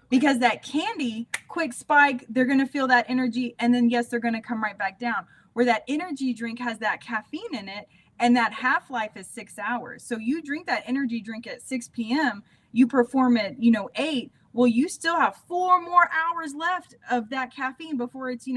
Because that candy, quick spike, they're going to feel that energy, and then yes, they're going to come right back down. Where that energy drink has that caffeine in it, and that half-life is 6 hours. So you drink that energy drink at 6 p.m., you perform at 8. Well, you still have 4 more hours left of that caffeine before it's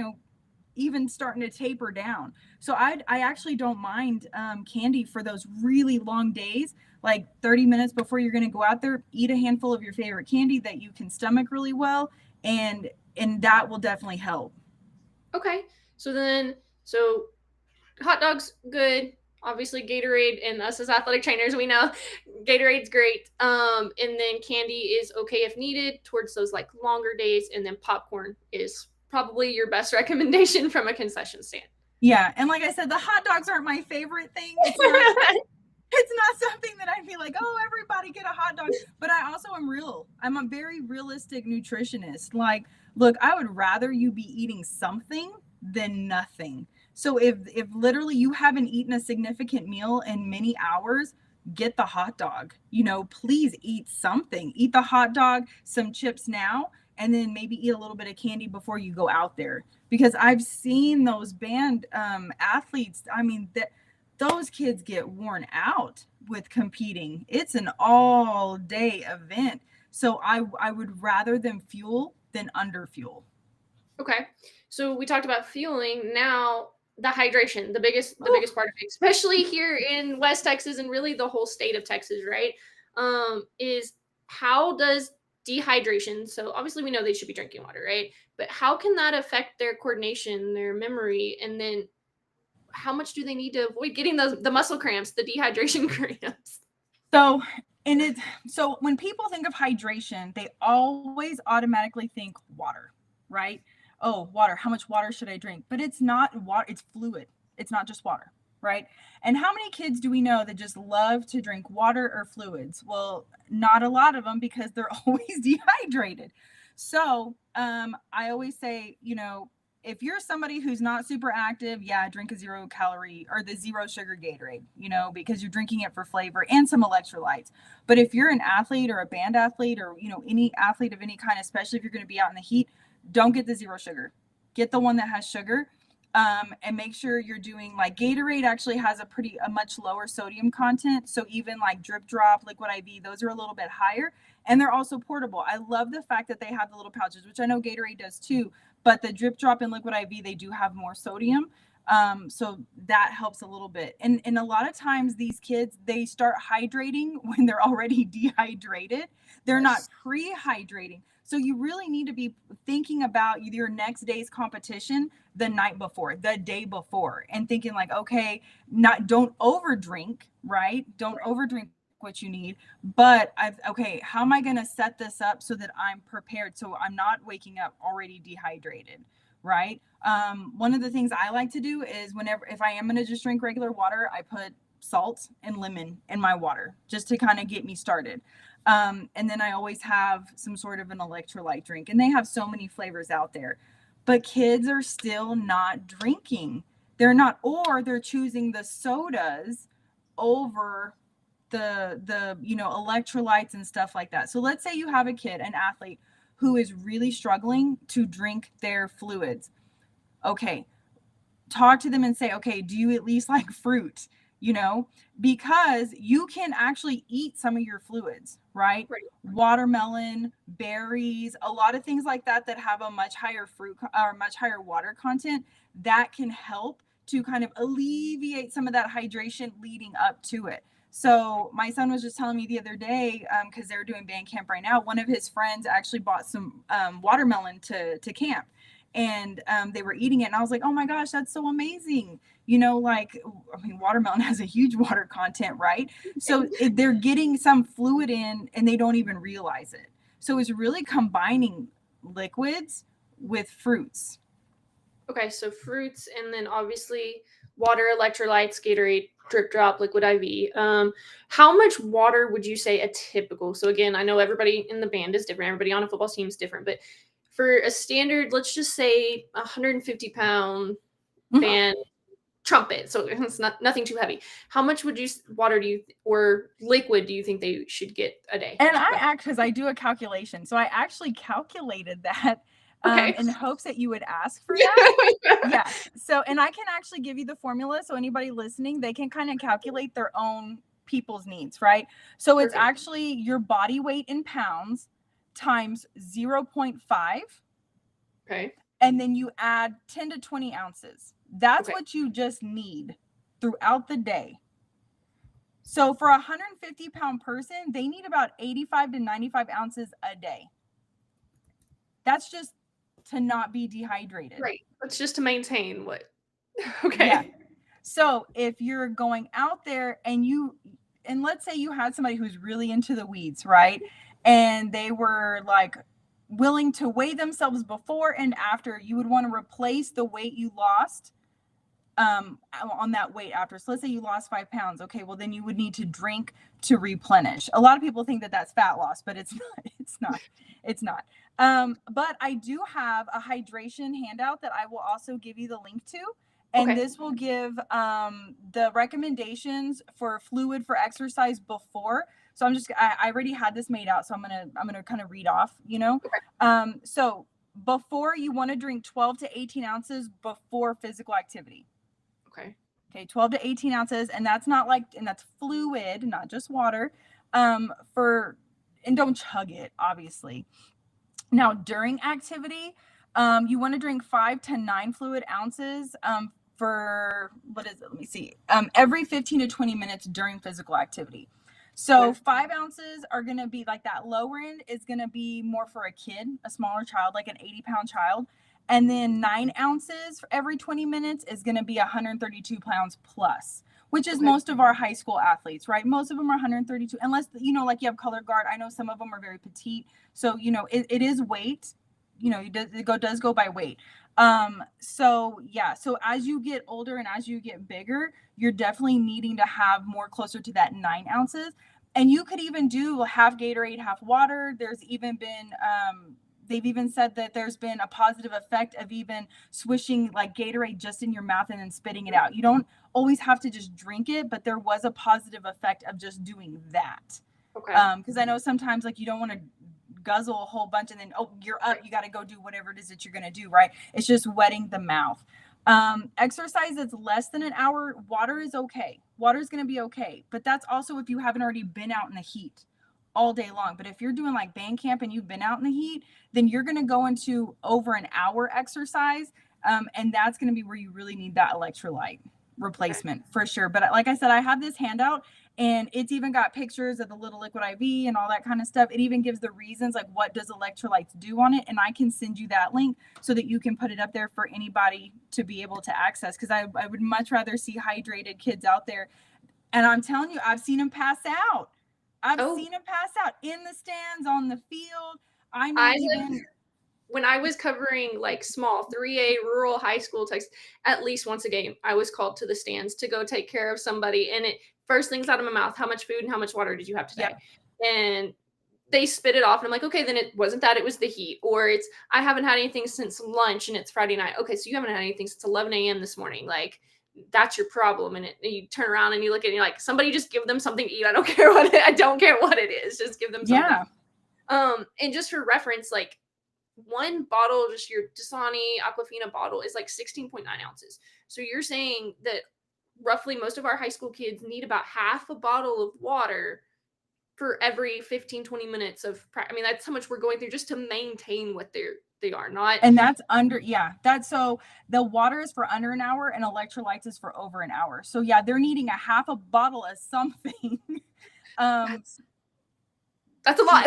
even starting to taper down. So I actually don't mind candy for those really long days, like 30 minutes before you're going to go out there. Eat a handful of your favorite candy that you can stomach really well, and that will definitely help. Okay. So hot dogs, good. Obviously Gatorade, and us as athletic trainers, we know Gatorade's great. And then candy is okay if needed towards those like longer days, and then popcorn is probably your best recommendation from a concession stand. Yeah, and like I said, the hot dogs aren't my favorite thing. It's not something that I'd be like, oh, everybody get a hot dog. But I also am real. I'm a very realistic nutritionist. Like, look, I would rather you be eating something than nothing. So if literally you haven't eaten a significant meal in many hours, get the hot dog. Please eat something. Eat the hot dog, some chips now, and then maybe eat a little bit of candy before you go out there. Because I've seen those band athletes. I mean, those kids get worn out with competing. It's an all day event. So I would rather them fuel than under fuel. Okay. So we talked about fueling. Now the hydration, the biggest part of it, especially here in West Texas and really the whole state of Texas, right? Is how does dehydration, so obviously we know they should be drinking water, right? But how can that affect their coordination, their memory, and then how much do they need to avoid getting the muscle cramps, the dehydration cramps? So when people think of hydration, they always automatically think water, right? Oh, water. How much water should I drink? But it's not water, it's fluid. It's not just water, right? And how many kids do we know that just love to drink water or fluids? Well, not a lot of them, because they're always dehydrated. So I always say, if you're somebody who's not super active, yeah, drink a 0 calorie or the 0 sugar Gatorade, because you're drinking it for flavor and some electrolytes. But if you're an athlete or a band athlete or, any athlete of any kind, especially if you're going to be out in the heat, don't get the 0 sugar. Get the one that has sugar. And make sure you're doing, like, Gatorade actually has a much lower sodium content. So even like Drip Drop, Liquid IV, those are a little bit higher, and they're also portable. I love the fact that they have the little pouches, which I know Gatorade does too, but the Drip Drop and Liquid IV, they do have more sodium. So that helps a little bit. And a lot of times these kids, they start hydrating when they're already dehydrated. They're not pre-hydrating. So you really need to be thinking about your next day's competition the night before, the day before, and thinking like, okay, don't overdrink, right? Don't overdrink what you need, but how am I going to set this up so that I'm prepared, so I'm not waking up already dehydrated, right? One of the things I like to do is if I am going to just drink regular water, I put salt and lemon in my water just to kind of get me started. And then I always have some sort of an electrolyte drink, and they have so many flavors out there, but kids are still not drinking. They're not, or they're choosing the sodas over the electrolytes and stuff like that. So let's say you have a kid, an athlete, who is really struggling to drink their fluids. Okay, talk to them and say, okay, do you at least like fruit? Because you can actually eat some of your fluids, right? Watermelon, berries, a lot of things like that have a much higher fruit or much higher water content that can help to kind of alleviate some of that hydration leading up to it. So my son was just telling me the other day, because they're doing band camp right now, one of his friends actually bought some watermelon to camp, and they were eating it, and I was like, oh my gosh, that's so amazing. Watermelon has a huge water content, right? So they're getting some fluid in and they don't even realize it. So it's really combining liquids with fruits. Okay, so fruits, and then obviously water, electrolytes, Gatorade, drip drop, liquid IV. How much water would you say a typical? So again, I know everybody in the band is different. Everybody on a football team is different, but for a standard, let's just say 150-pound Mhm. band trumpet, so it's not nothing too heavy. How much would you water do you or liquid do you think they should get a day? And because I do a calculation, so I actually calculated that Okay. in hopes that you would ask for that. Yeah. So, and I can actually give you the formula so anybody listening, they can kind of calculate their own people's needs, right? So it's Perfect. actually your body weight in pounds times 0.5, Okay. and then you add 10 to 20 ounces. That's Okay. what you just need throughout the day. So for a 150-pound person, they need about 85 to 95 ounces a day. That's just to not be dehydrated. Right. That's just to maintain what. Okay. Yeah. So if you're going out there and let's say you had somebody who's really into the weeds, right? And they were like willing to weigh themselves before and after, you would want to replace the weight you lost on that weight after. So let's say you lost 5 pounds. Okay, well then you would need to drink to replenish. A lot of people think that that's fat loss, but it's not. It's not. But I do have a hydration handout that I will also give you the link to. And Okay. this will give the recommendations for fluid for exercise before. So I already had this made out, so I'm gonna kind of read off, So before, you want to drink 12 to 18 ounces before physical activity. Okay, 12 to 18 ounces, and that's fluid, not just water. And don't chug it, obviously. Now, during activity, you want to drink 5 to 9 fluid ounces for, what is it? Let me see. Every 15 to 20 minutes during physical activity. So 5 ounces are going to be like that lower end is going to be more for a kid, a smaller child, like an 80-pound child. And then 9 ounces for every 20 minutes is going to be 132 pounds plus, which is most of our high school athletes, right? Most of them are 132, unless, like you have color guard. I know some of them are very petite. So, it is weight, it does go by weight. So as you get older and as you get bigger, you're definitely needing to have more closer to that 9 ounces. And you could even do half Gatorade, half water. There's even been, they've even said that there's been a positive effect of even swishing like Gatorade just in your mouth and then spitting it out. You don't always have to just drink it, but there was a positive effect of just doing that. Okay. Because I know sometimes like you don't want to guzzle a whole bunch and then, you're up, you got to go do whatever it is that you're going to do, right? It's just wetting the mouth. Exercise that's less than an hour, water is okay. Water is going to be okay. But that's also if you haven't already been out in the heat all day long. But if you're doing like band camp and you've been out in the heat, then you're going to go into over an hour exercise. And that's going to be where you really need that electrolyte replacement for sure. But like I said, I have this handout and it's even got pictures of the little liquid IV and all that kind of stuff. It even gives the reasons like what does electrolytes do on it. And I can send you that link so that you can put it up there for anybody to be able to access. Because I would much rather see hydrated kids out there. And I'm telling you, I've seen them pass out. I've seen them pass out in the stands, on the field. When I was covering like small 3A rural high school Texas, at least once a game, I was called to the stands to go take care of somebody. And it first things out of my mouth, how much food and how much water did you have today? Yep. And they spit it off. And I'm like, okay, then it wasn't that, it was the heat. Or it's, I haven't had anything since lunch and it's Friday night. Okay, so you haven't had anything since 11 a.m. this morning. Like, that's your problem. And you turn around and you look at it and you're like, somebody just give them something to eat. I don't care what it is. Just give them something. Yeah. And just for reference, like one bottle, just your Dasani Aquafina bottle is like 16.9 ounces. So you're saying that roughly most of our high school kids need about half a bottle of water for every 15, 20 minutes of practice. I mean, that's how much we're going through just to maintain what they are not. And that's so the water is for under an hour and electrolytes is for over an hour. So yeah, they're needing a half a bottle of something. That's a lot.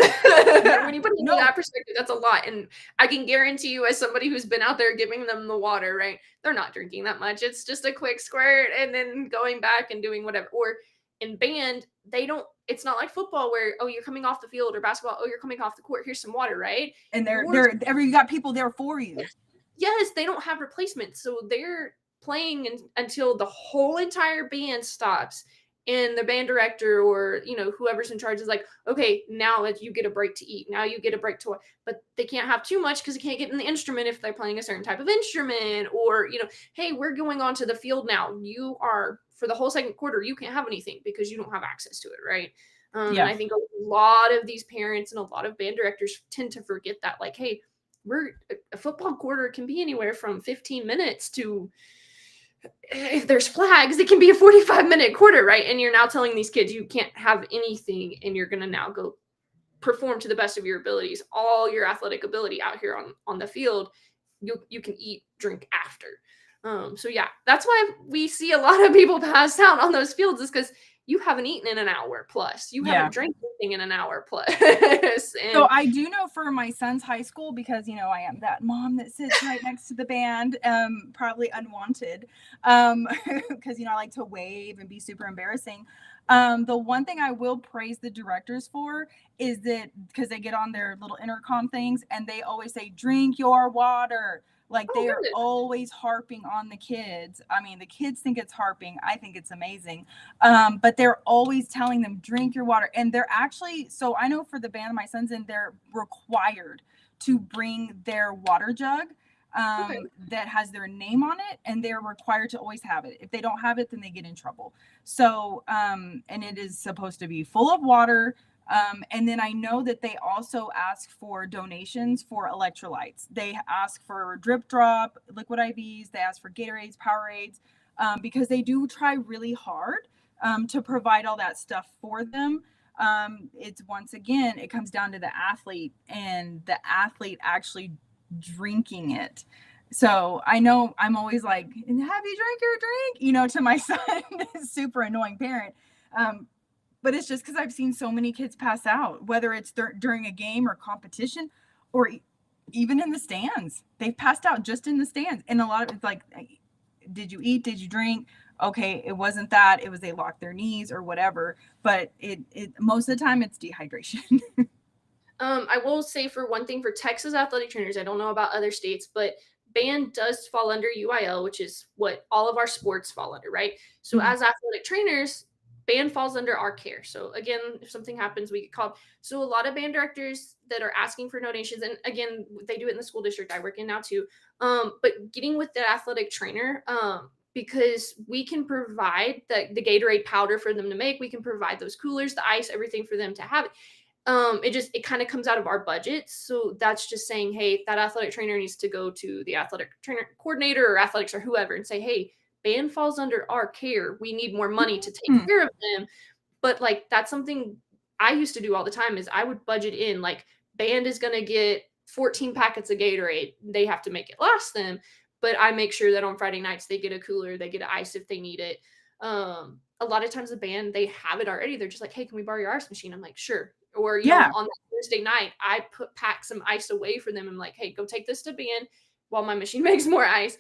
When you put it in that perspective, that's a lot. And I can guarantee you, as somebody who's been out there giving them the water, right? They're not drinking that much. It's just a quick squirt and then going back and doing whatever. Or in band, it's not like football where, you're coming off the field, or basketball, you're coming off the court. Here's some water, right? And you got people there for you. Yes, they don't have replacements, so they're playing until the whole entire band stops, and the band director or whoever's in charge is like, okay, now you get a break to eat. Now you get a break to, but they can't have too much because they can't get in the instrument if they're playing a certain type of instrument, or hey, we're going on to the field now. You are for the whole second quarter. You can't have anything because you don't have access to it, right? And Yeah. I think a lot of these parents and a lot of band directors tend to forget that, like, hey, a football quarter can be anywhere from 15 minutes to, if there's flags, it can be a 45-minute quarter, right? And you're now telling these kids you can't have anything, and you're going to now go perform to the best of your abilities, all your athletic ability out here on the field. You can eat, drink after. So yeah, that's why we see a lot of people pass out on those fields, is because you haven't eaten in an hour plus. You haven't drank anything in an hour plus. So I do know for my son's high school, because, I am that mom that sits right next to the band, probably unwanted, because, I like to wave and be super embarrassing. The one thing I will praise the directors for is that, because they get on their little intercom things and they always say, drink your water. Like, they are always harping on the kids. I mean, the kids think it's harping. I think it's amazing. But they're always telling them, drink your water. And they're actually, so I know for the band my son's in, they're required to bring their water jug that has their name on it, and they're required to always have it. If they don't have it, then they get in trouble. So, and it is supposed to be full of water. And then I know that they also ask for donations for electrolytes. They ask for drip drop, liquid IVs. They ask for Gatorades, Powerades, because they do try really hard to provide all that stuff for them. It's, once again, it comes down to the athlete and the athlete actually drinking it. So I know I'm always like, have you drank your drink? To my son, super annoying parent. But it's just because I've seen so many kids pass out, whether it's during a game or competition, or even in the stands. They've passed out just in the stands. And a lot of it's like, did you eat? Did you drink? Okay, it wasn't that. It was they locked their knees or whatever. But it most of the time it's dehydration. I will say, for one thing, for Texas athletic trainers, I don't know about other states, but band does fall under UIL, which is what all of our sports fall under, right? So as athletic trainers, band falls under our care. So again, if something happens, we get called. So a lot of band directors that are asking for donations, and again, they do it in the school district I work in now too. But getting with the athletic trainer, because we can provide the Gatorade powder for them to make, we can provide those coolers, the ice, everything for them to have it. It kind of comes out of our budget. So that's just saying, hey, that athletic trainer needs to go to the athletic trainer coordinator or athletics or whoever and say, hey, band falls under our care. We need more money to take care of them. But like, that's something I used to do all the time, is I would budget in, like, band is going to get 14 packets of Gatorade. They have to make it last them. But I make sure that on Friday nights, they get a cooler, they get ice if they need it. A lot of times the band, they have it already. They're just like, hey, can we borrow your ice machine? I'm like, sure. Or, on that Thursday night, I pack some ice away for them. I'm like, hey, go take this to band while my machine makes more ice.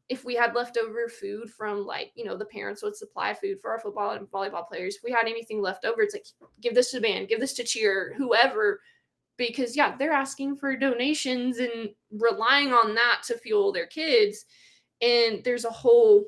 If we had leftover food from, like, the parents would supply food for our football and volleyball players. If we had anything left over, it's like, give this to band, give this to cheer, whoever, because they're asking for donations and relying on that to fuel their kids. And there's a whole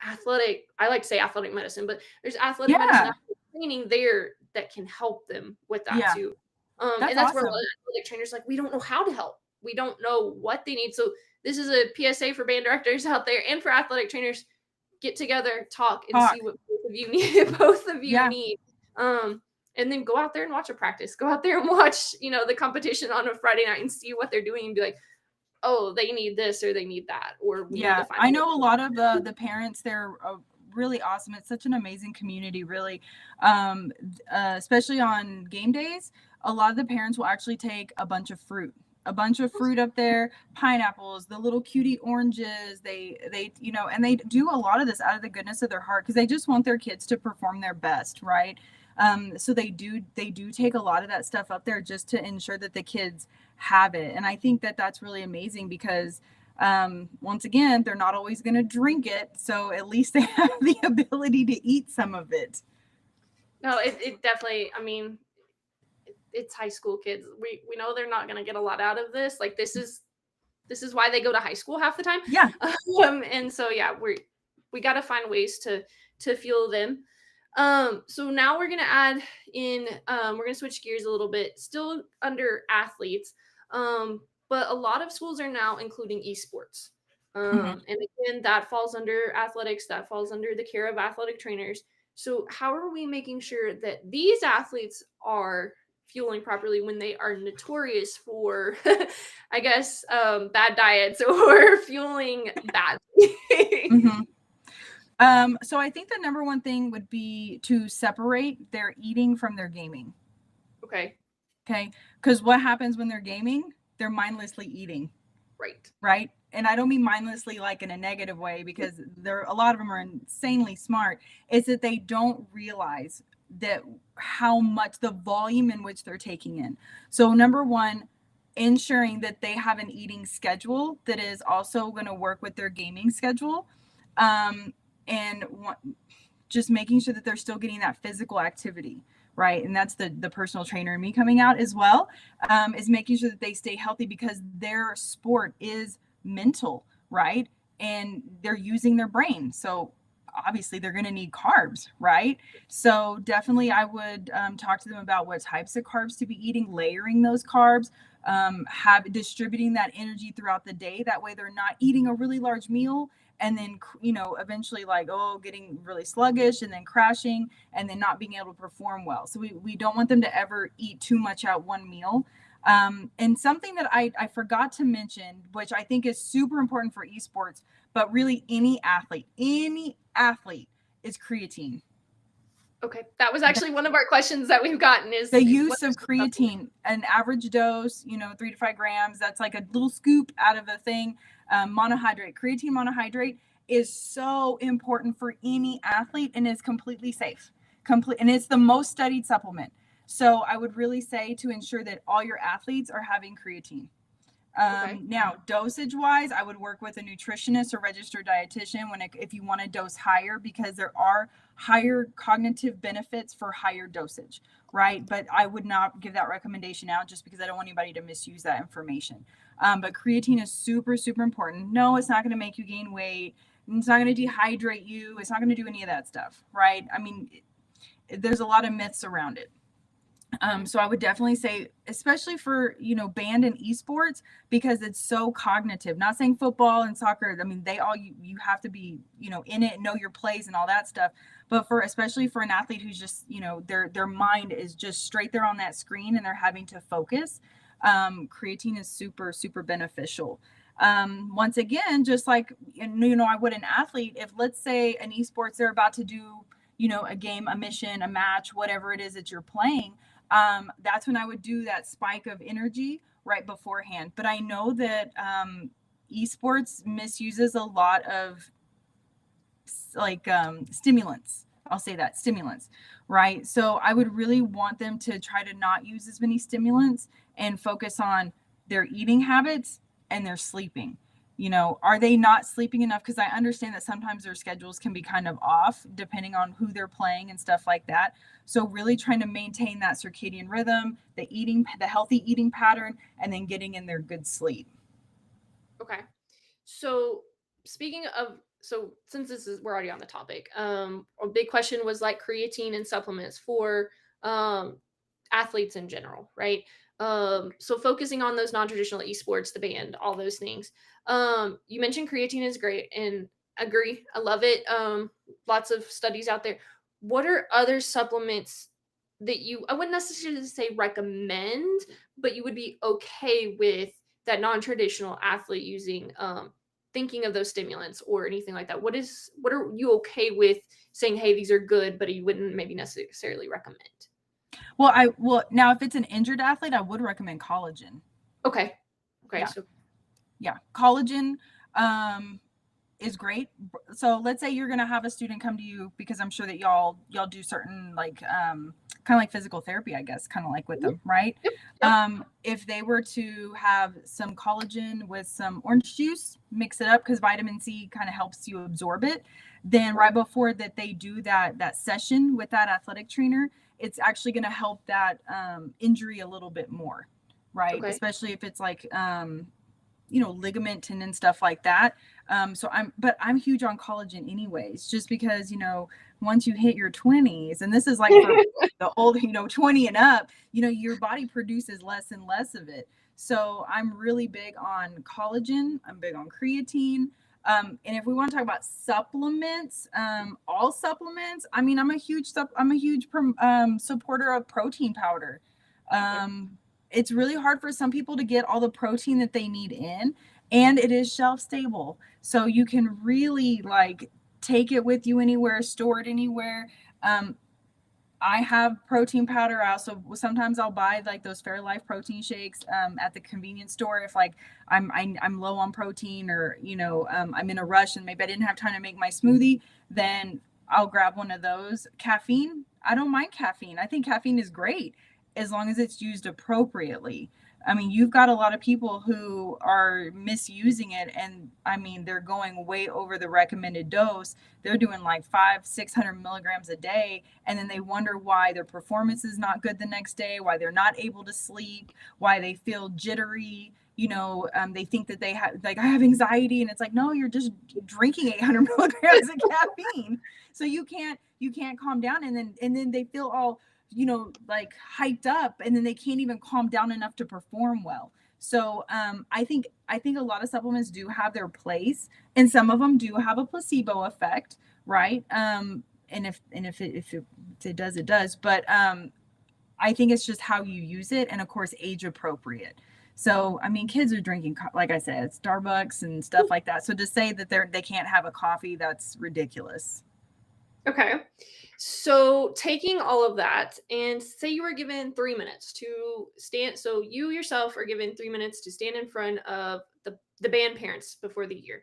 athletic, I like to say athletic medicine, but there's athletic medicine, athletic training there that can help them with that too. And that's where a lot of athletic trainers, like, we don't know how to help. We don't know what they need. So this is a PSA for band directors out there and for athletic trainers. Get together, talk, and see what both of you need. Need. And then go out there and watch a practice. Go out there and watch, the competition on a Friday night and see what they're doing and be like, oh, they need this or they need that. Or we need to find I know a lot of the parents, they're really awesome. It's such an amazing community, really. Especially on game days, a lot of the parents will actually take a bunch of fruit up there, pineapples, the little cutie oranges. They and they do a lot of this out of the goodness of their heart, because they just want their kids to perform their best, right? So they do take a lot of that stuff up there just to ensure that the kids have it. And I think that that's really amazing, because once again, they're not always going to drink it, so at least they have the ability to eat some of it. No, it definitely, I mean, it's high school kids. We know they're not going to get a lot out of this. Like, this is this is why they go to high school half the time. Yeah. And so yeah, we got to find ways to fuel them. So now we're gonna add in. We're gonna switch gears a little bit, still under athletes. But a lot of schools are now including esports. And again, that falls under athletics. That falls under the care of athletic trainers. So how are we making sure that these athletes are fueling properly when they are notorious for, I guess, bad diets or fueling badly? So I think the number one thing would be to separate their eating from their gaming. Okay. Okay. Because what happens when they're gaming? They're mindlessly eating. Right. Right. And I don't mean mindlessly like in a negative way, because a lot of them are insanely smart. It's that they don't realize that how much the volume in which they're taking in. So number one, ensuring that they have an eating schedule that is also going to work with their gaming schedule. And just making sure that they're still getting that physical activity, right? And that's the personal trainer in me coming out as well, is making sure that they stay healthy, because their sport is mental, right? And they're using their brain. So obviously they're going to need carbs, right? So definitely I would talk to them about what types of carbs to be eating, layering those carbs, distributing that energy throughout the day. That way they're not eating a really large meal and then, eventually getting really sluggish and then crashing and then not being able to perform well. So we don't want them to ever eat too much at one meal. And something that I forgot to mention, which I think is super important for esports, but really any athlete is creatine. Okay. That was actually one of our questions that we've gotten, is the use of creatine, an average dose, 3 to 5 grams. That's like a little scoop out of a thing. Monohydrate, creatine monohydrate is so important for any athlete and is completely safe. And it's the most studied supplement. So I would really say to ensure that all your athletes are having creatine. Now, dosage wise, I would work with a nutritionist or registered dietitian if you want to dose higher, because there are higher cognitive benefits for higher dosage, right? But I would not give that recommendation out just because I don't want anybody to misuse that information. But creatine is super, super important. No, it's not going to make you gain weight. It's not going to dehydrate you. It's not going to do any of that stuff, right? I mean, there's a lot of myths around it. So I would definitely say, especially for, band and esports, because it's so cognitive. Not saying football and soccer. I mean, you have to be, in it, know your plays and all that stuff. But especially for an athlete who's just, their mind is just straight there on that screen and they're having to focus. Creatine is super, super beneficial. Once again, just like, I would an athlete, if let's say an esports, they're about to do, a game, a mission, a match, whatever it is that you're playing. That's when I would do that spike of energy right beforehand. But I know that esports misuses a lot of stimulants. I'll say that, stimulants, right? So I would really want them to try to not use as many stimulants and focus on their eating habits and their sleeping. Are they not sleeping enough? Because I understand that sometimes their schedules can be kind of off depending on who they're playing and stuff like that. So really trying to maintain that circadian rhythm, the healthy eating pattern, and then getting in their good sleep. Okay. So speaking of, since we're already on the topic, a big question was like creatine and supplements for athletes in general, right? So focusing on those non-traditional esports, the band, all those things. You mentioned creatine is great, and agree. I love it. Lots of studies out there. What are other supplements that I wouldn't necessarily say recommend, but you would be okay with that non-traditional athlete using, thinking of those stimulants or anything like that? What are you okay with saying, hey, these are good, but you wouldn't maybe necessarily recommend? Well, now if it's an injured athlete, I would recommend collagen. Okay. Yeah. So yeah, collagen is great. So let's say you're going to have a student come to you, because I'm sure that y'all do certain kind of like physical therapy, I guess, kind of like with them, right? Yep. If they were to have some collagen with some orange juice, mix it up, because vitamin C kind of helps you absorb it. Then right before that they do that session with that athletic trainer, it's actually going to help that injury a little bit more, right? Okay. Especially if it's like ligament tendon stuff like that. But I'm huge on collagen anyways, just because, once you hit your 20s, and this is like for the old, 20 and up, your body produces less and less of it. So I'm really big on collagen. I'm big on creatine. And if we want to talk about supplements, all supplements, I mean, I'm a huge supporter of protein powder. It's really hard for some people to get all the protein that they need in, and it is shelf stable. So you can really like take it with you anywhere, store it anywhere. I have protein powder. I also sometimes I'll buy like those Fairlife protein shakes at the convenience store if like I'm low on protein, or I'm in a rush and maybe I didn't have time to make my smoothie, then I'll grab one of those. Caffeine, I don't mind caffeine. I think caffeine is great as long as it's used appropriately. I mean, you've got a lot of people who are misusing it, and I mean, they're going way over the recommended dose. They're doing like 500-600 milligrams a day, and then they wonder why their performance is not good the next day, why they're not able to sleep, why they feel jittery. They think that they have, like, I have anxiety, and it's like, no, you're just drinking 800 milligrams of caffeine, so you can't calm down, and then they feel all like hyped up, and then they can't even calm down enough to perform well. So I think a lot of supplements do have their place, and some of them do have a placebo effect, right? And if it does, it does. But I think it's just how you use it, and of course, age appropriate. So I mean, kids are drinking, like I said, Starbucks and stuff like that. So to say that they can't have a coffee, that's ridiculous. Okay. So taking all of that, and say you were given 3 minutes to stand. So you yourself are given 3 minutes to stand in front of the band parents before the year.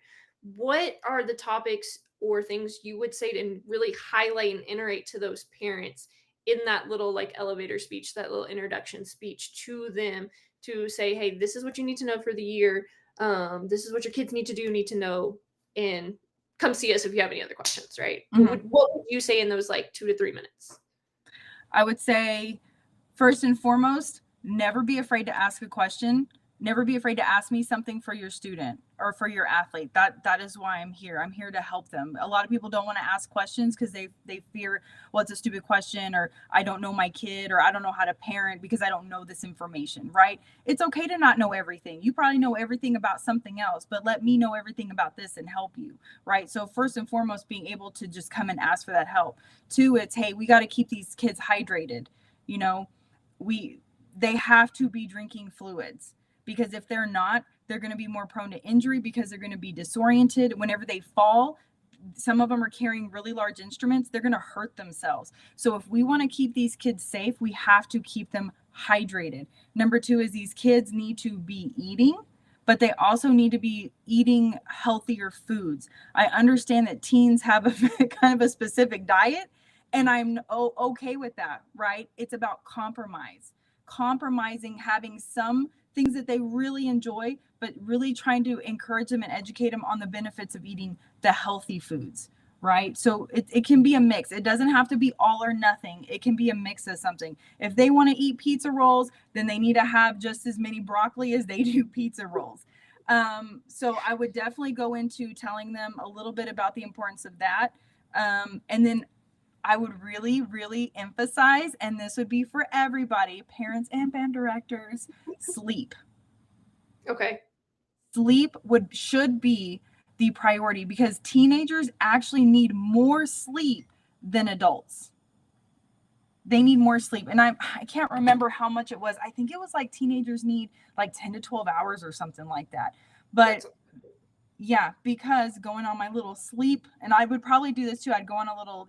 What are the topics or things you would say to really highlight and iterate to those parents in that little like elevator speech, that little introduction speech to them, to say, hey, this is what you need to know for the year. This is what your kids need to know, and come see us if you have any other questions, right? Mm-hmm. What would you say in those like 2 to 3 minutes? I would say, first and foremost, never be afraid to ask a question. Never be afraid to ask me something for your student or for your athlete. That is why I'm here. I'm here to help them. A lot of people don't want to ask questions because they fear, well, it's a stupid question, or I don't know my kid, or I don't know how to parent because I don't know this information, right? It's okay to not know everything. You probably know everything about something else, but let me know everything about this and help you, right? So first and foremost, being able to just come and ask for that help. Two, it's, hey, we got to keep these kids hydrated. They have to be drinking fluids, because if they're not, they're going to be more prone to injury because they're going to be disoriented. Whenever they fall, some of them are carrying really large instruments. They're going to hurt themselves. So if we want to keep these kids safe, we have to keep them hydrated. Number two is these kids need to be eating, but they also need to be eating healthier foods. I understand that teens have a kind of a specific diet, and I'm okay with that, right? It's about compromising, having some things that they really enjoy, but really trying to encourage them and educate them on the benefits of eating the healthy foods, right? So it can be a mix. It doesn't have to be all or nothing. It can be a mix of something. If they want to eat pizza rolls, then they need to have just as many broccoli as they do pizza rolls. So I would definitely go into telling them a little bit about the importance of that. And then I would really, really emphasize, and this would be for everybody, parents and band directors, sleep. Okay. Sleep should be the priority, because teenagers actually need more sleep than adults. They need more sleep. And I can't remember how much it was. I think it was like teenagers need like 10 to 12 hours or something like that. But yeah, because going on my little sleep, and I would probably do this too. I'd go on a little,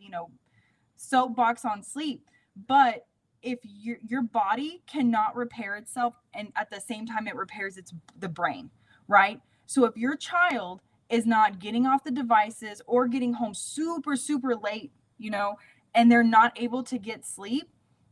soapbox on sleep. But if your body cannot repair itself, and at the same time it repairs the brain, right? So if your child is not getting off the devices or getting home super, super late, and they're not able to get sleep,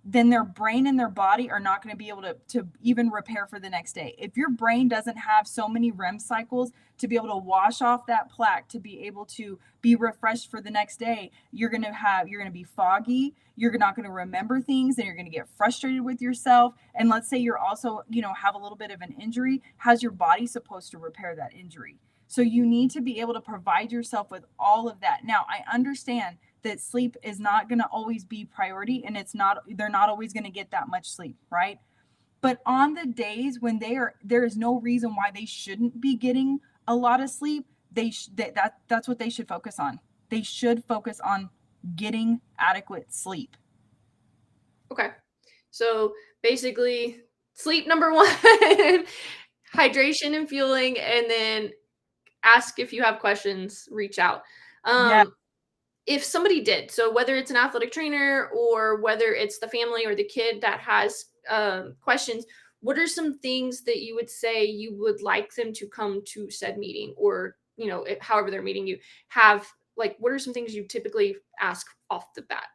then their brain and their body are not going to be able to even repair for the next day. If your brain doesn't have so many REM cycles to be able to wash off that plaque, to be able to be refreshed for the next day, you're going to be foggy, you're not going to remember things, and you're going to get frustrated with yourself. And let's say you're also, have a little bit of an injury. How's your body supposed to repair that injury? So you need to be able to provide yourself with all of that. Now, I understand that sleep is not going to always be priority, and they're not always going to get that much sleep, right? But on the days when there is no reason why they shouldn't be getting a lot of sleep, that's what they should focus on. They should focus on getting adequate sleep. Okay. So basically, sleep number one, hydration and fueling, and then ask if you have questions, reach out. Yeah. If somebody did, so whether it's an athletic trainer or whether it's the family or the kid that has questions, what are some things that you would say you would like them to come to said meeting, or however they're meeting you, have, like, what are some things you typically ask off the bat?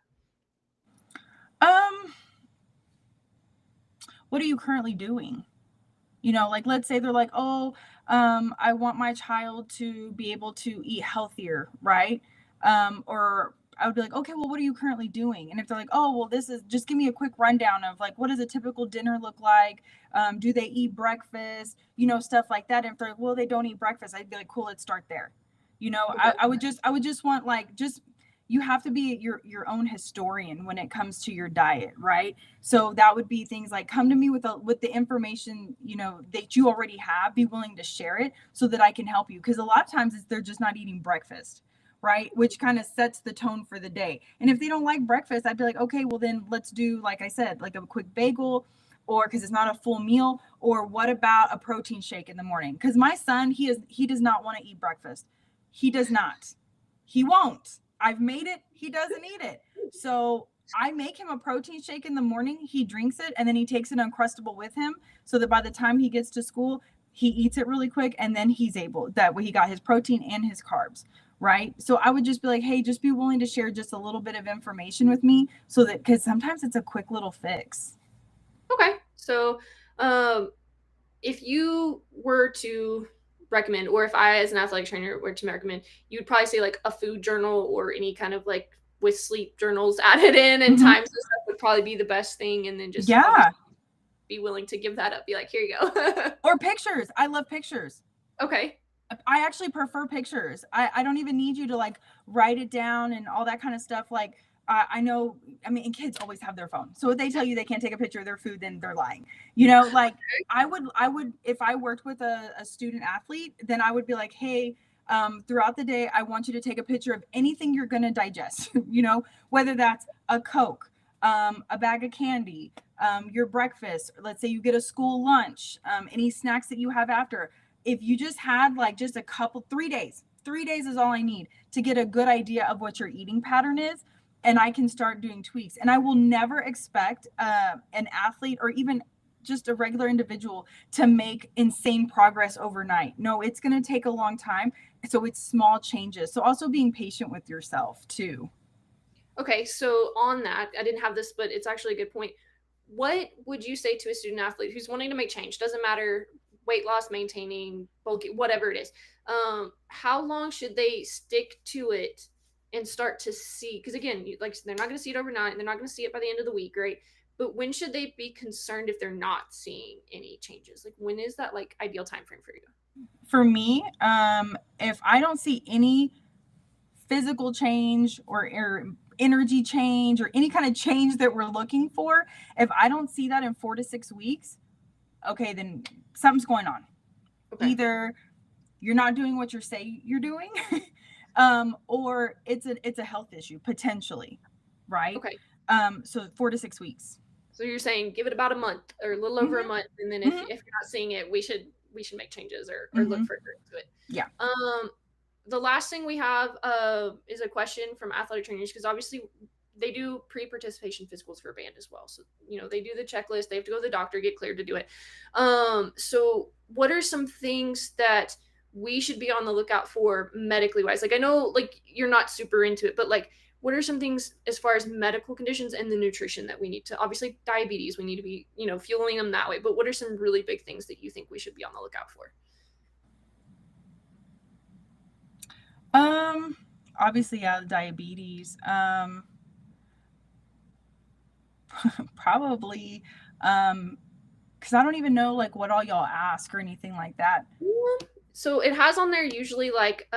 What are you currently doing? Like, let's say they're like, oh, I want my child to be able to eat healthier, right? Or I would be like, okay, well, what are you currently doing? And if they're like, oh, well, just give me a quick rundown of, like, what does a typical dinner look like? Do they eat breakfast? Stuff like that. And if they're like, well, they don't eat breakfast, I'd be like, cool, let's start there. Okay. I would just want, like, you have to be your own historian when it comes to your diet, right? So that would be things like, come to me with the information, that you already have, be willing to share it so that I can help you. Because a lot of times they're just not eating breakfast, right? Which kind of sets the tone for the day. And if they don't like breakfast, I'd be like, okay, well then let's do, like I said, like a quick bagel, or because it's not a full meal, or what about a protein shake in the morning? Because my son, he does not want to eat breakfast. He does not. He won't. I've made it. He doesn't eat it. So I make him a protein shake in the morning. He drinks it, and then he takes an Uncrustable with him, so that by the time he gets to school, he eats it really quick, and then that way he got his protein and his carbs, right? So I would just be like, hey, just be willing to share just a little bit of information with me, so that, because sometimes it's a quick little fix. Okay. So if you were to recommend, or if I as an athletic trainer were to recommend, you would probably say like a food journal, or any kind of, like, with sleep journals added in and times and stuff would probably be the best thing. And then just be willing to give that up. Be like, here you go. Or pictures. I love pictures. Okay. I actually prefer pictures. I don't even need you to, like, write it down and all that kind of stuff. Like, I know, and kids always have their phone. So if they tell you they can't take a picture of their food, then they're lying. Like, I would, if I worked with a student athlete, then I would be like, hey, throughout the day, I want you to take a picture of anything you're going to digest, whether that's a Coke, a bag of candy, your breakfast, let's say you get a school lunch, any snacks that you have after. If you just had, like, just a couple, 3 days is all I need to get a good idea of what your eating pattern is. And I can start doing tweaks. And I will never expect an athlete, or even just a regular individual, to make insane progress overnight. No, it's going to take a long time. So it's small changes. So also being patient with yourself too. Okay. So on that, I didn't have this, but it's actually a good point. What would you say to a student athlete who's wanting to make change? Doesn't matter, weight loss, maintaining, bulky, whatever it is. How long should they stick to it and start to see? Because again, like, they're not going to see it overnight. They're not going to see it by the end of the week, right? But when should they be concerned if they're not seeing any changes? Like, when is that, like, ideal time frame for you? For me, if I don't see any physical change or energy change or any kind of change that we're looking for, if I don't see that in 4 to 6 weeks, okay, then something's going on. Okay. Either you're not doing what you say you're doing, or it's a health issue potentially, right? Okay. So 4 to 6 weeks. So you're saying give it about a month or a little over a month, and then if you're not seeing it, we should make changes or look further into it. Yeah. The last thing we have is a question from athletic trainers, because obviously they do pre-participation physicals for band as well. So, they do the checklist, they have to go to the doctor, get cleared to do it. So what are some things that we should be on the lookout for medically wise? Like, I know, like, you're not super into it, but, like, what are some things as far as medical conditions and the nutrition that we need to, obviously diabetes, we need to be, fueling them that way, but what are some really big things that you think we should be on the lookout for? Obviously, yeah, diabetes. Probably, because I don't even know like what all y'all ask or anything like that. So it has on there usually like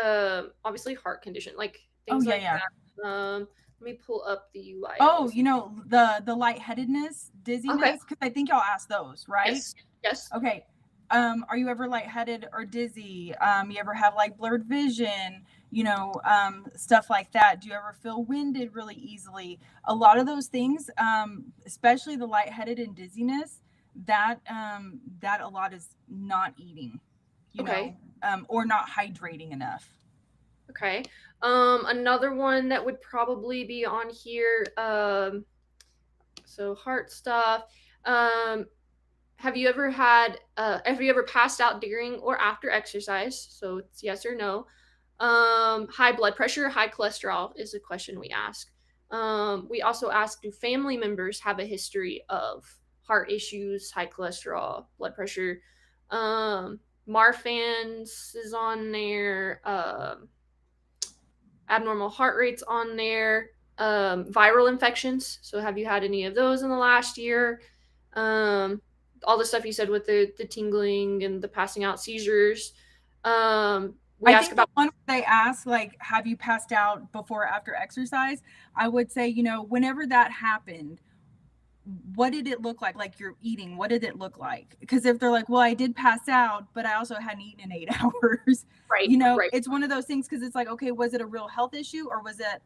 obviously heart condition, like Oh things yeah, like yeah. that. Let me pull up the Oh, UILs. the lightheadedness, Okay. dizziness, because I think y'all asked those, right? Yes. Yes. Okay. Are you ever lightheaded or dizzy? You ever have like blurred vision? Stuff like that. Do you ever feel winded really easily? A lot of those things, especially the lightheaded and dizziness, that a lot is not eating, Okay. or not hydrating enough. Okay. Another one that would probably be on here. So heart stuff. Have you ever passed out during or after exercise? So it's yes or no. High blood pressure, high cholesterol is a question we ask. We also ask, do family members have a history of heart issues, high cholesterol, blood pressure? Marfan's is on there. Abnormal heart rates on there. Viral infections. So have you had any of those in the last year? All the stuff you said with the tingling and the passing out seizures. We I ask think about the one where they ask, like, have you passed out before or after exercise? I would say, whenever that happened, what did it look like? Like you're eating, what did it look like? Because if they're like, well, I did pass out, but I also hadn't eaten in 8 hours, right. it's one of those things because it's like, okay, was it a real health issue or was it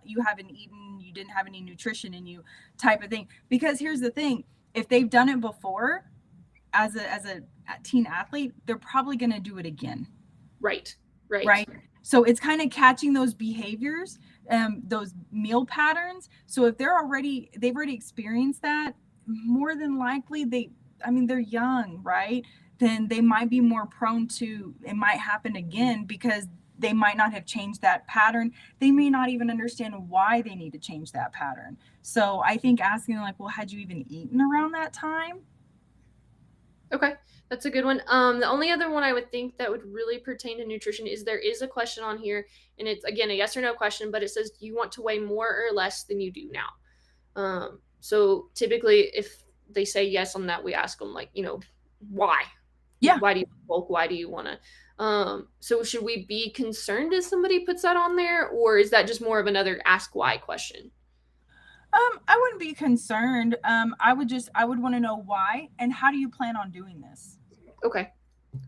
you haven't eaten, you didn't have any nutrition in you type of thing? Because here's the thing, if they've done it before as a teen athlete, they're probably going to do it again. Right. So it's kind of catching those behaviors, those meal patterns. So if they've already experienced that, more than likely they're young, right? Then they might be more prone to it might happen again because they might not have changed that pattern. They may not even understand why they need to change that pattern. So I think asking like, well, had you even eaten around that time? Okay, that's a good one. The only other one I would think that would really pertain to nutrition is there is a question on here, and it's again a yes or no question, but it says, do you want to weigh more or less than you do now? So typically, if they say yes on that, we ask them like, why? Yeah. Why do you bulk? Why do you want to? So should we be concerned if somebody puts that on there, or is that just more of another ask why question? I wouldn't be concerned. I would want to know why and how do you plan on doing this? Okay.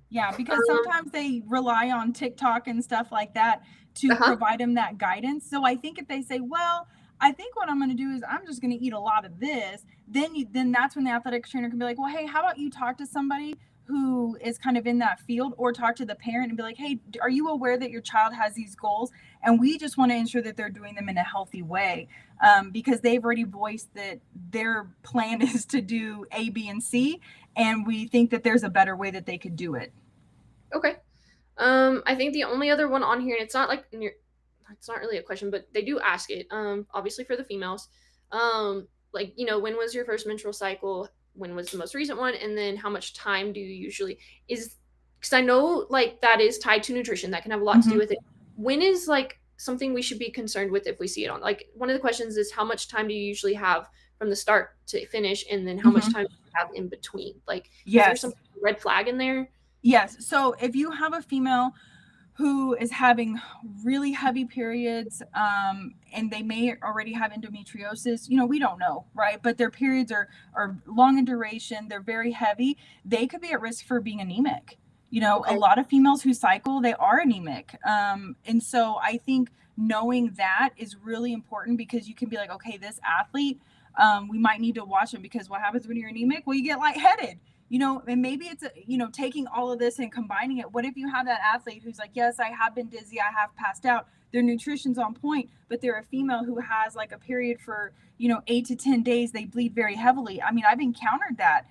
Yeah, because sometimes they rely on TikTok and stuff like that to provide them that guidance. So I think if they say, well, I think what I'm going to do is I'm just going to eat a lot of this, then that's when the athletic trainer can be like, well, hey, how about you talk to somebody who is kind of in that field, or talk to the parent and be like, hey, are you aware that your child has these goals? And we just want to ensure that they're doing them in a healthy way, because they've already voiced that their plan is to do A, B, and C. And we think that there's a better way that they could do it. Okay. I think the only other one on here, and it's not really a question, but they do ask it. Obviously for the females, like, when was your first menstrual cycle? When was the most recent one? And then how much time do you usually because I know like that is tied to nutrition. That can have a lot to do with it. When is like something we should be concerned with if we see it on, like, one of the questions is how much time do you usually have from the start to finish? And then how much time do you have in between? Like, is there some red flag in there? Yes. So if you have a female who is having really heavy periods, and they may already have endometriosis, we don't know, right? But their periods are long in duration, they're very heavy, they could be at risk for being anemic. A lot of females who cycle, they are anemic. And so I think knowing that is really important, because you can be like, okay, this athlete, we might need to watch them, because what happens when you're anemic? Well, you get lightheaded. And maybe it's, taking all of this and combining it. What if you have that athlete who's like, yes, I have been dizzy, I have passed out, their nutrition's on point, but they're a female who has like a period for, 8 to 10 days, they bleed very heavily. I mean, I've encountered that.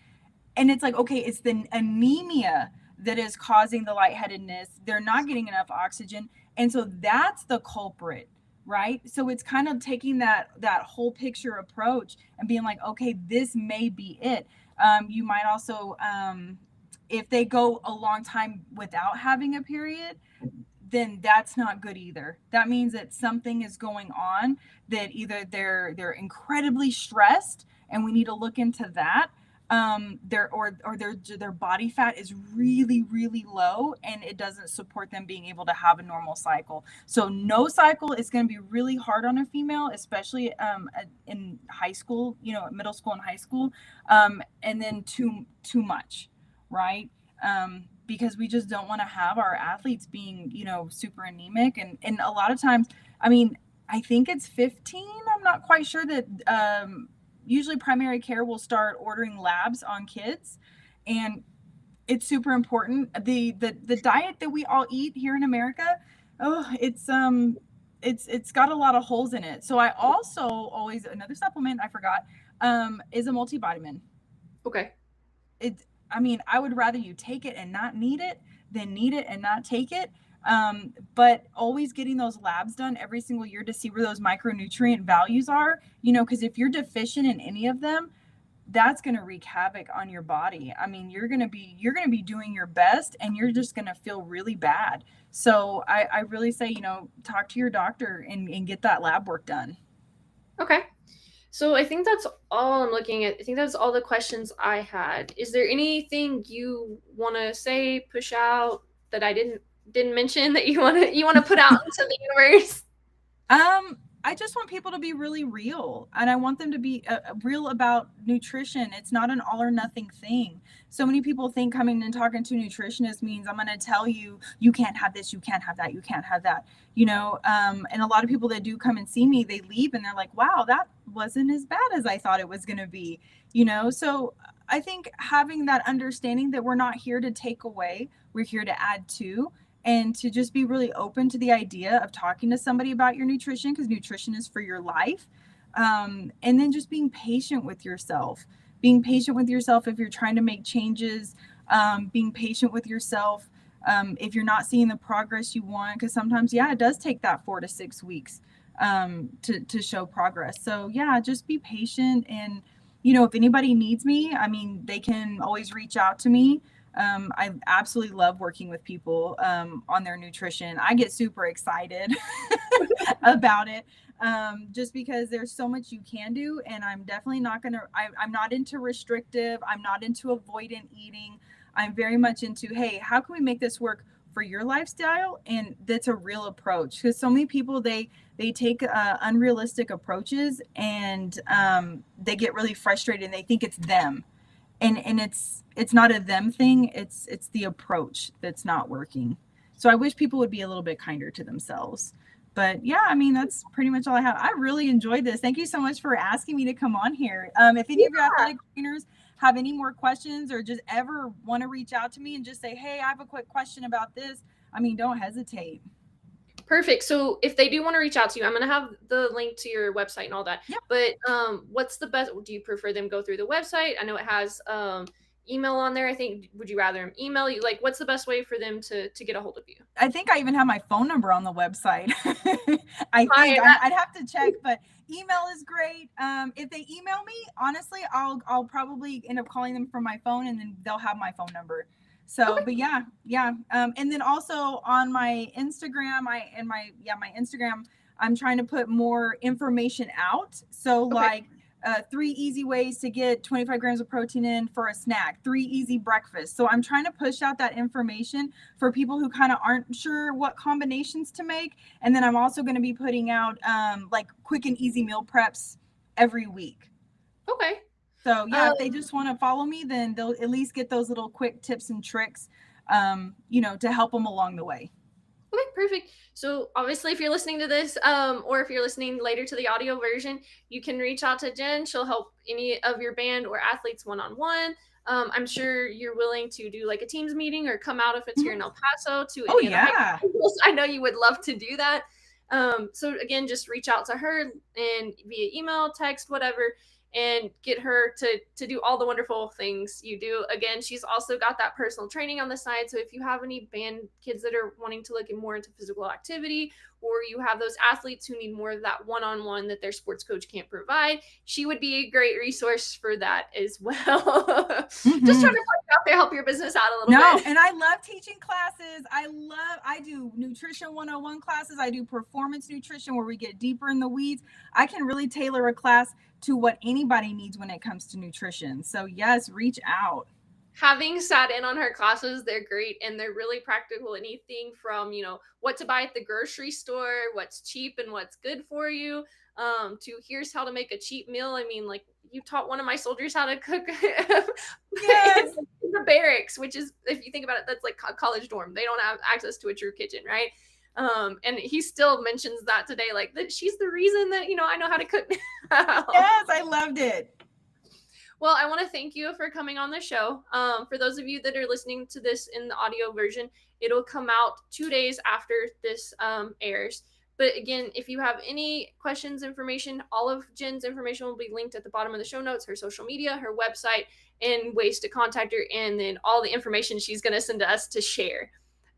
And it's like, okay, it's the anemia that is causing the lightheadedness. They're not getting enough oxygen. And so that's the culprit, right? So it's kind of taking that whole picture approach and being like, okay, this may be it. You might also, if they go a long time without having a period, then that's not good either. That means that something is going on, that either they're incredibly stressed and we need to look into that, their body fat is really, really low and it doesn't support them being able to have a normal cycle. So no cycle is going to be really hard on a female, especially in high school, middle school and high school, and then too much, right? Because we just don't want to have our athletes being, super anemic. And a lot of times, I mean, I think it's 15. I'm not quite sure that usually primary care will start ordering labs on kids. And it's super important. The diet that we all eat here in America, it's got a lot of holes in it. So I also always, another supplement I forgot, is a multivitamin. Okay. I would rather you take it and not need it than need it and not take it. But always getting those labs done every single year to see where those micronutrient values are, because if you're deficient in any of them, that's going to wreak havoc on your body. I mean, you're going to be doing your best and you're just going to feel really bad. So I really say, talk to your doctor and get that lab work done. Okay. So I think that's all I'm looking at. I think that's all the questions I had. Is there anything you want to say, push out that I didn't mention that you want to put out into the universe? I just want people to be really real, and I want them to be real about nutrition. It's not an all or nothing thing. So many people think coming and talking to a nutritionist means I'm going to tell you, you can't have this, you can't have that, you can't have that, and a lot of people that do come and see me, they leave and they're like, wow, that wasn't as bad as I thought it was going to be, So I think having that understanding that we're not here to take away, we're here to add to. And to just be really open to the idea of talking to somebody about your nutrition, because nutrition is for your life. And then just being patient with yourself, if you're trying to make changes, being patient with yourself. If you're not seeing the progress you want, because sometimes, it does take that 4 to 6 weeks to show progress. So just be patient. And, if anybody needs me, they can always reach out to me. I absolutely love working with people on their nutrition. I get super excited about it just because there's so much you can do. And I'm definitely I'm not into restrictive. I'm not into avoidant eating. I'm very much into, hey, how can we make this work for your lifestyle? And that's a real approach, because so many people, they take unrealistic approaches and they get really frustrated and they think it's them. And it's not a them thing. It's the approach that's not working. So I wish people would be a little bit kinder to themselves. But that's pretty much all I have. I really enjoyed this. Thank you so much for asking me to come on here. If any of your athletic trainers have any more questions or just ever want to reach out to me and just say, hey, I have a quick question about this, don't hesitate. Perfect. So if they do want to reach out to you, I'm going to have the link to your website and all that. Yep. But what's the best? Do you prefer them go through the website? I know it has email on there. I think, would you rather them email you? Like, what's the best way for them to get a hold of you? I think I even have my phone number on the website. I'd have to check, but email is great. If they email me, honestly, I'll probably end up calling them from my phone and then they'll have my phone number. So, okay. But and then also on my Instagram, my Instagram, I'm trying to put more information out. So like 3 easy ways to get 25 grams of protein in for a snack, 3 easy breakfasts. So I'm trying to push out that information for people who kind of aren't sure what combinations to make. And then I'm also going to be putting out like quick and easy meal preps every week. Okay. So if they just want to follow me, then they'll at least get those little quick tips and tricks, to help them along the way. Okay, perfect. So obviously if you're listening to this, or if you're listening later to the audio version, you can reach out to Jen. She'll help any of your band or athletes one-on-one. I'm sure you're willing to do like a Teams meeting or come out if it's here in El Paso to any of the high schools. I know you would love to do that. So again, just reach out to her and via email, text, whatever, and get her to do all the wonderful things you do. Again, she's also got that personal training on the side. So if you have any band kids that are wanting to look more into physical activity or you have those athletes who need more of that one-on-one that their sports coach can't provide, she would be a great resource for that as well. Just trying to out there, help your business out a little bit. And I love teaching classes. I do nutrition 101 classes. I do performance nutrition where we get deeper in the weeds. I can really tailor a class to what anybody needs when it comes to nutrition. So yes, reach out. Having sat in on her classes, they're great and they're really practical. Anything from, what to buy at the grocery store, what's cheap and what's good for you, to here's how to make a cheap meal. I mean, like you taught one of my soldiers how to cook Yes. in the barracks, which is, if you think about it, that's like a college dorm. They don't have access to a true kitchen, right? And he still mentions that today, like that she's the reason that, I know how to cook now. Yes, I loved it. Well, I want to thank you for coming on the show. For those of you that are listening to this in the audio version, it'll come out 2 days after this airs. But again, if you have any questions, information, all of Jen's information will be linked at the bottom of the show notes, her social media, her website, and ways to contact her, and then all the information she's going to send to us to share.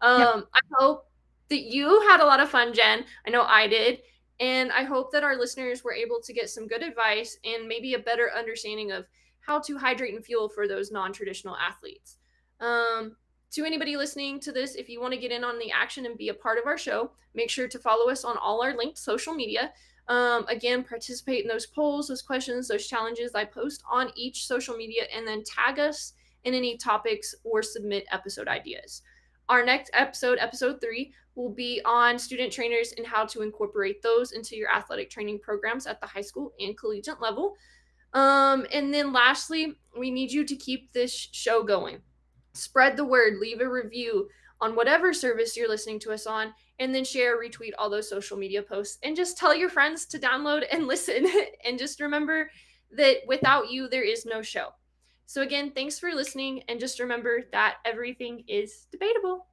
I hope that you had a lot of fun, Jen. I know I did. And I hope that our listeners were able to get some good advice and maybe a better understanding of how to hydrate and fuel for those non-traditional athletes. To anybody listening to this, if you want to get in on the action and be a part of our show, make sure to follow us on all our linked social media. Again, participate in those polls, those questions, those challenges I post on each social media, and then tag us in any topics or submit episode ideas. Our next episode, episode 3, will be on student trainers and how to incorporate those into your athletic training programs at the high school and collegiate level. And then lastly, we need you to keep this show going. Spread the word, leave a review on whatever service you're listening to us on, and then share, retweet all those social media posts, and just tell your friends to download and listen. And just remember that without you, there is no show. So again, thanks for listening, and just remember that everything is debatable.